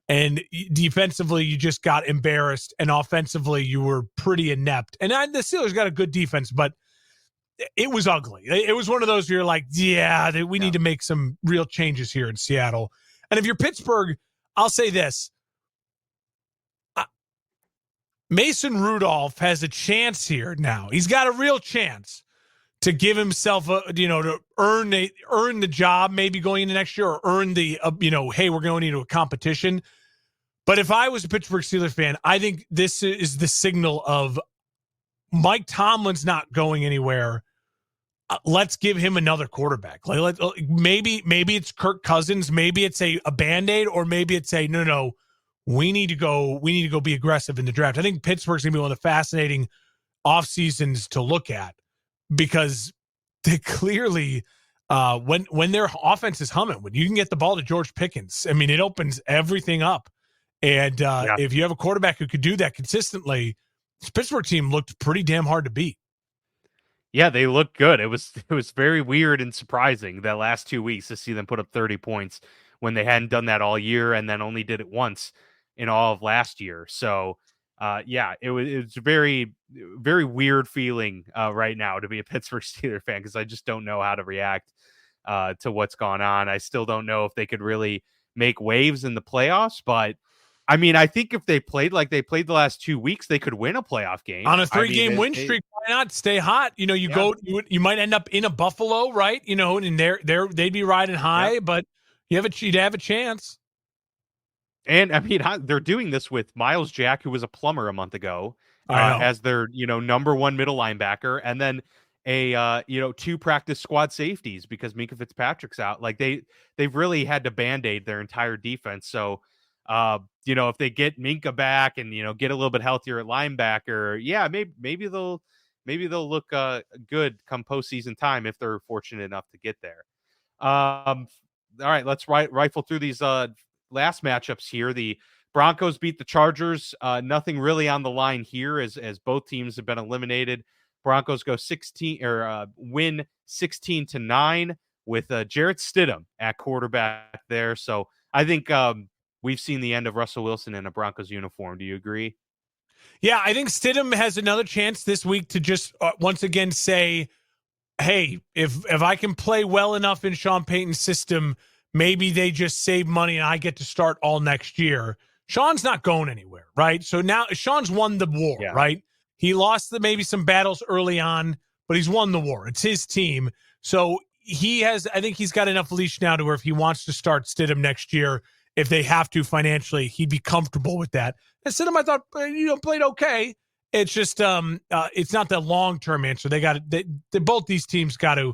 and defensively you just got embarrassed, and offensively you were pretty inept. And the Steelers got a good defense, but it was ugly. It was one of those where you're like, we need to make some real changes here in Seattle. And if you're Pittsburgh, I'll say this. Mason Rudolph has a chance here now. He's got a real chance to give himself to earn the job, maybe going into next year, or earn the, hey, we're going into a competition. But if I was a Pittsburgh Steelers fan, I think this is the signal of Mike Tomlin's not going anywhere. Let's give him another quarterback. Maybe it's Kirk Cousins. Maybe it's a Band-Aid, or maybe it's no. We need to go be aggressive in the draft. I think Pittsburgh's going to be one of the fascinating off seasons to look at, because they clearly, when their offense is humming, when you can get the ball to George Pickens, I mean, it opens everything up. And if you have a quarterback who could do that consistently, this Pittsburgh team looked pretty damn hard to beat. Yeah, they looked good. It was very weird and surprising that last 2 weeks to see them put up 30 points when they hadn't done that all year, and then only did it once in all of last year. So, it was very, very weird feeling right now to be a Pittsburgh Steelers fan, because I just don't know how to react to what's gone on. I still don't know if they could really make waves in the playoffs, but I mean, I think if they played like they played the last 2 weeks, they could win a playoff game on a 3-game win streak. Why not stay hot? You might end up in a Buffalo, right? And they'd be riding high, but you'd have a chance. And I mean, they're doing this with Miles Jack, who was a plumber a month ago, as their number one middle linebacker, and then a 2 practice squad safeties because Minkah Fitzpatrick's out. Like they've really had to band-aid their entire defense. So if they get Minkah back and get a little bit healthier at linebacker, maybe they'll look good come postseason time if they're fortunate enough to get there. All right, let's rifle through these last matchups here. The Broncos beat the Chargers. Nothing really on the line here as both teams have been eliminated. Broncos go win 16-9 with Jarrett Stidham at quarterback there. So I think we've seen the end of Russell Wilson in a Broncos uniform. Do you agree? Yeah, I think Stidham has another chance this week to just once again say, hey, if I can play well enough in Sean Payton's system, maybe they just save money and I get to start all next year. Sean's not going anywhere, right? So now Sean's won the war, right? He lost maybe some battles early on, but he's won the war. It's his team. So I think he's got enough leash now to where if he wants to start Stidham next year, if they have to financially, he'd be comfortable with that. And Stidham, I thought, played okay. It's just it's not the long-term answer. Both these teams got a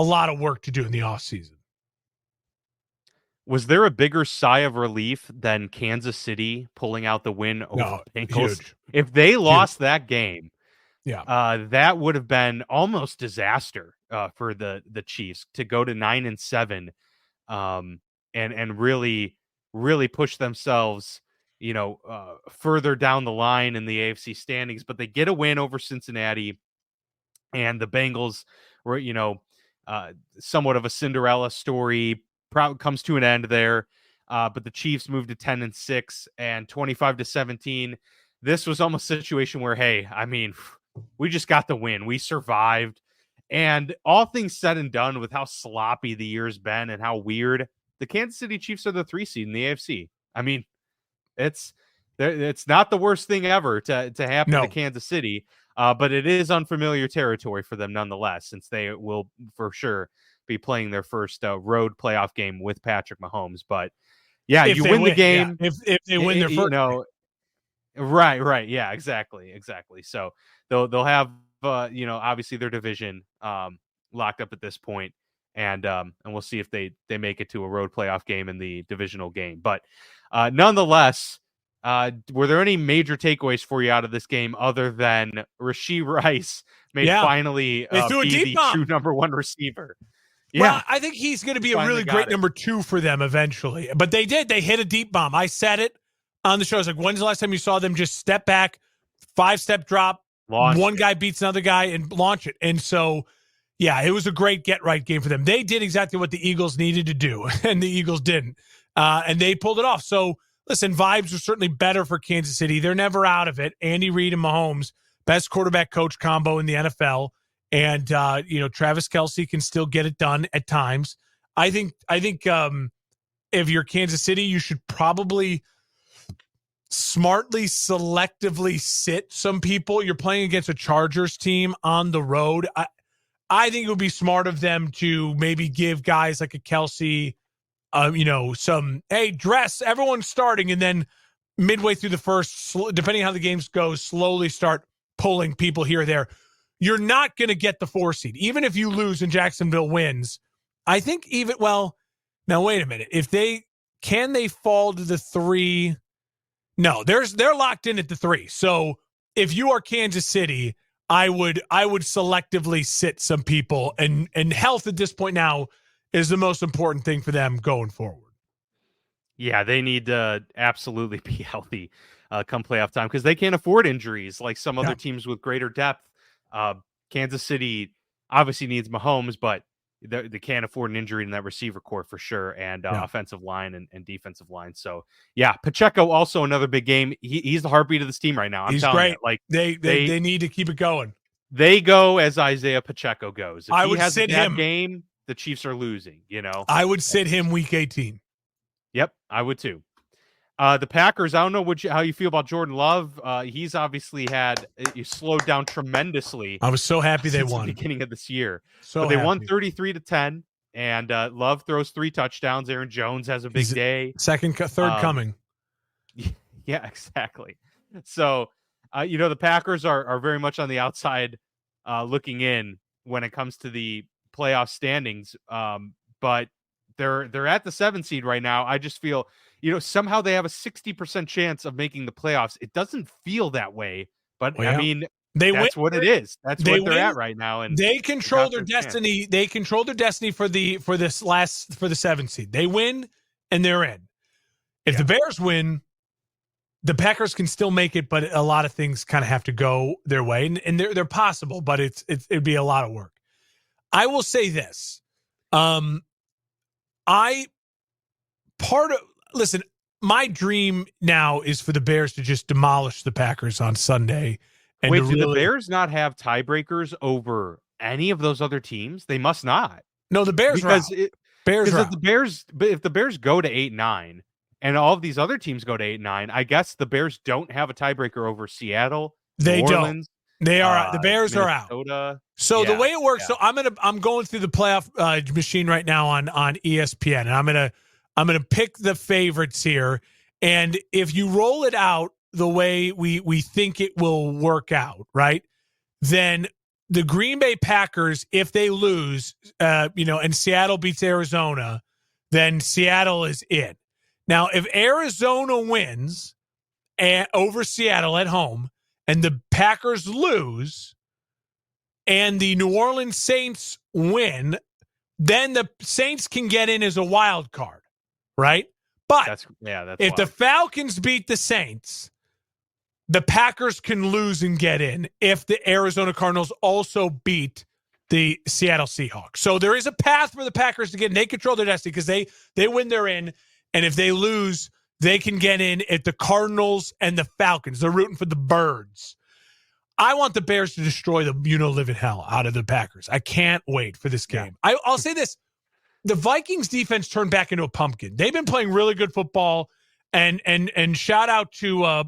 lot of work to do in the offseason. Was there a bigger sigh of relief than Kansas City pulling out the win over No, the Bengals? huge. If they Huge. lost that game, Yeah. that would have been almost disaster for the Chiefs to go to 9-7, and really push themselves, further down the line in the AFC standings. But they get a win over Cincinnati, and the Bengals were, somewhat of a Cinderella story. Probably comes to an end there. But the Chiefs moved to 10-6 and 25-17. This was almost a situation where, hey, I mean, we just got the win. We survived. And all things said and done, with how sloppy the year's been and how weird, the Kansas City Chiefs are the 3 seed in the AFC. I mean, it's not the worst thing ever to happen to Kansas City, but it is unfamiliar territory for them nonetheless, since they will for sure be playing their first road playoff game with Patrick Mahomes. But yeah, if you they win the game. Yeah. If they win their first, right, yeah, exactly. So they'll have obviously their division locked up at this point, and we'll see if they make it to a road playoff game in the divisional game. But nonetheless, were there any major takeaways for you out of this game other than Rashee Rice may finally be the true number one receiver? Yeah. Well, I think he's going to be a really great number 2 for them eventually. But they hit a deep bomb. I said it on the show. I was like, when's the last time you saw them just step back, 5-step drop, one guy beats another guy and launch it? And so, yeah, it was a great get-right game for them. They did exactly what the Eagles needed to do, and the Eagles didn't. And they pulled it off. So, listen, vibes are certainly better for Kansas City. They're never out of it. Andy Reid and Mahomes, best quarterback-coach combo in the NFL. And, Travis Kelce can still get it done at times. I think if you're Kansas City, you should probably smartly, selectively sit some people. You're playing against a Chargers team on the road. I think it would be smart of them to maybe give guys like a Kelce, some, hey, dress, everyone's starting. And then midway through the first, depending on how the games go, slowly start pulling people here or there. You're not going to get the 4 seed. Even if you lose and Jacksonville wins, I think now wait a minute. Can they fall to the 3? No, they're locked in at the 3. So if you are Kansas City, I would selectively sit some people, and health at this point now is the most important thing for them going forward. Yeah, they need to absolutely be healthy come playoff time, because they can't afford injuries like some other teams with greater depth. Kansas City obviously needs Mahomes, but they can't afford an injury in that receiver core for sure, and offensive line and defensive line. So yeah, Pacheco also another big game. He's the heartbeat of this team right now. He's great. Like they need to keep it going. They go as Isaiah Pacheco goes. If I he would has sit a bad him. game, the Chiefs are losing. I would sit him week 18. Yep, I would too. The Packers, I don't know how you feel about Jordan Love. He's obviously slowed down tremendously. I was so happy they won the beginning of this year. But they won 33-10, and Love throws 3 touchdowns. Aaron Jones has a big day. Third coming. Yeah, exactly. So, the Packers are very much on the outside looking in when it comes to the playoff standings. But they're at the 7 seed right now. I just feel, somehow they have a 60% chance of making the playoffs. It doesn't feel that way, but I mean, that's what it is. That's what they're at right now, and they control their destiny. They control their destiny for the 7 seed. They win, and they're in. If the Bears win, the Packers can still make it, but a lot of things kind of have to go their way, and they're possible, but it'd be a lot of work. I will say this. Listen, my dream now is for the Bears to just demolish the Packers on Sunday. And wait, do the Bears not have tiebreakers over any of those other teams? They must not. No, the Bears are out. If the Bears go to 8-9 and all of these other teams go to 8-9, I guess the Bears don't have a tiebreaker over Seattle. They New Orleans, don't. They are out. The Bears Minnesota. are out. So the way it works, so I'm going through the playoff machine right now on ESPN, and I'm gonna pick the favorites here. And if you roll it out the way we think it will work out, right, then the Green Bay Packers, if they lose, and Seattle beats Arizona, then Seattle is in. Now, if Arizona wins over Seattle at home and the Packers lose and the New Orleans Saints win, then the Saints can get in as a wild card, right? But that's if the Falcons beat the Saints, the Packers can lose and get in if the Arizona Cardinals also beat the Seattle Seahawks. So there is a path for the Packers to get in. They control their destiny because they win, they're in. And if they lose, they can get in at the Cardinals and the Falcons. They're rooting for the birds. I want the Bears to destroy the living hell out of the Packers. I can't wait for this game. Yeah. I'll say this. The Vikings defense turned back into a pumpkin. They've been playing really good football. And shout out to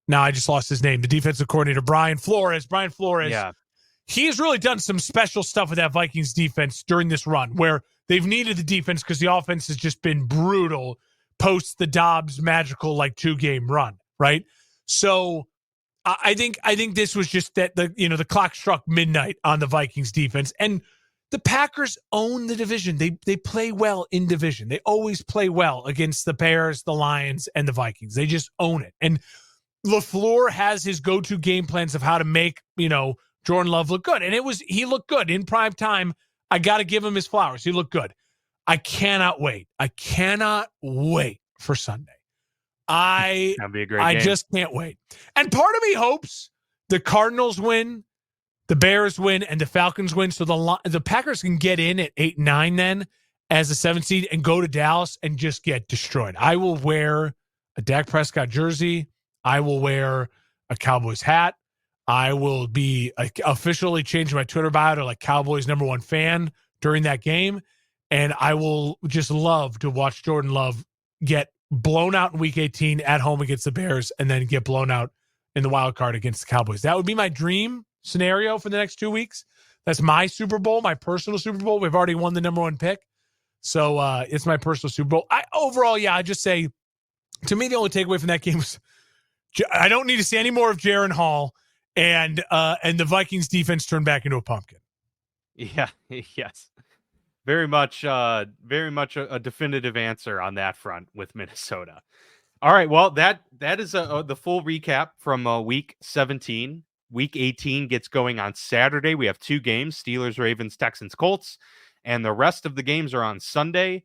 now I just lost his name, the defensive coordinator, Brian Flores. Yeah. He's really done some special stuff with that Vikings defense during this run where they've needed the defense because the offense has just been brutal post the Dobbs magical 2-game run, right? So I think this was just that the clock struck midnight on the Vikings defense, and the Packers own the division. They play well in division. They always play well against the Bears, the Lions, and the Vikings. They just own it. And LaFleur has his go-to game plans of how to make, Jordan Love look good. And he looked good in prime time. I got to give him his flowers. He looked good. I cannot wait. For Sunday. That'd be a great game. I just can't wait. And part of me hopes the Cardinals win, the Bears win, and the Falcons win. So the Packers can get in at 8-9 then as the 7th seed and go to Dallas and just get destroyed. I will wear a Dak Prescott jersey. I will wear a Cowboys hat. I will be officially changing my Twitter bio to Cowboys #1 fan during that game. And I will just love to watch Jordan Love get blown out in week 18 at home against the Bears and then get blown out in the wild card against the Cowboys. That would be my dream scenario for the next 2 weeks. That's my Super Bowl, my personal Super Bowl. We've already won the #1 pick. So it's my personal Super Bowl. I just say, to me, the only takeaway from that game was I don't need to see any more of Jaron Hall, and the Vikings defense turned back into a pumpkin. Yeah, yes. Very much a definitive answer on that front with Minnesota. All right, well, that is the full recap from Week 17. Week 18 gets going on Saturday. We have 2 games, Steelers, Ravens, Texans, Colts, and the rest of the games are on Sunday,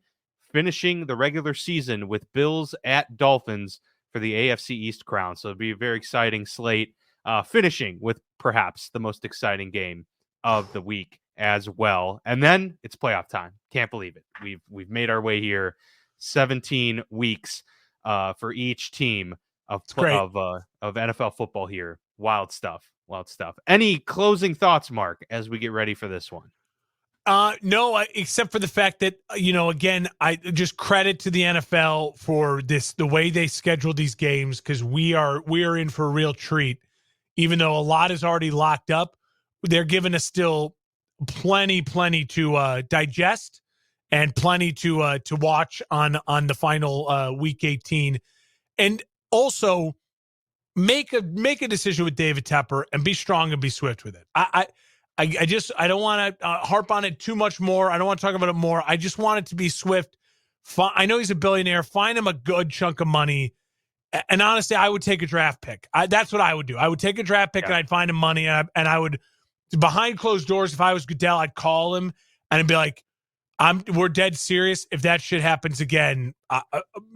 finishing the regular season with Bills at Dolphins for the AFC East crown. So it'll be a very exciting slate, finishing with perhaps the most exciting game of the week as well. And then it's playoff time. Can't believe it. We've made our way here. 17 weeks for each team of NFL football here. Wild stuff. Any closing thoughts, Mark, as we get ready for this one? No, except for the fact that, again, I just credit to the NFL for the way they schedule these games, because we are in for a real treat. Even though a lot is already locked up, they're giving us still plenty to digest and plenty to watch on the final week 18, and also make a decision with David Tepper and be strong and be swift with it. I don't want to harp on it too much more. I don't want to talk about it more. I just want it to be swift. I know he's a billionaire. Find him a good chunk of money. And honestly, I would take a draft pick. That's what I would do. I would take a draft pick and I'd find him money. And I would, behind closed doors, if I was Goodell, I'd call him and I'd be like, we're dead serious. If that shit happens again,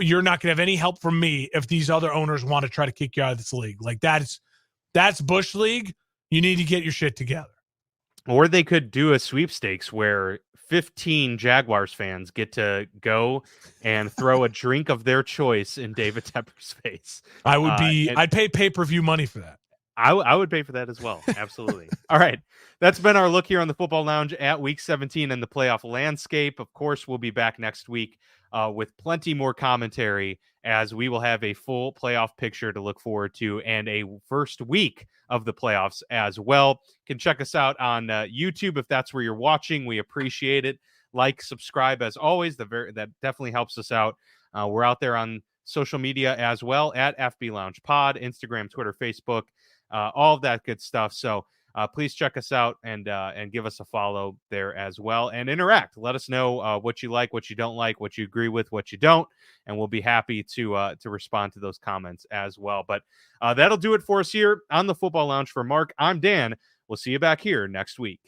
you're not going to have any help from me if these other owners want to try to kick you out of this league. That's Bush League. You need to get your shit together. Or they could do a sweepstakes where 15 Jaguars fans get to go and throw a drink of their choice in David Tepper's face. I'd pay pay-per-view money for that. I would pay for that as well. Absolutely. All right. That's been our look here on the Football Lounge at Week 17 and the playoff landscape. Of course, we'll be back next week with plenty more commentary, as we will have a full playoff picture to look forward to and a first week of the playoffs as well. You can check us out on YouTube if that's where you're watching. We appreciate it. Like, subscribe as always. That definitely helps us out. We're out there on social media as well at FB Lounge Pod, Instagram, Twitter, Facebook, all of that good stuff. So please check us out and give us a follow there as well and interact. Let us know what you like, what you don't like, what you agree with, what you don't, and we'll be happy to respond to those comments as well. But that'll do it for us here on the Football Lounge. For Mark, I'm Dan. We'll see you back here next week.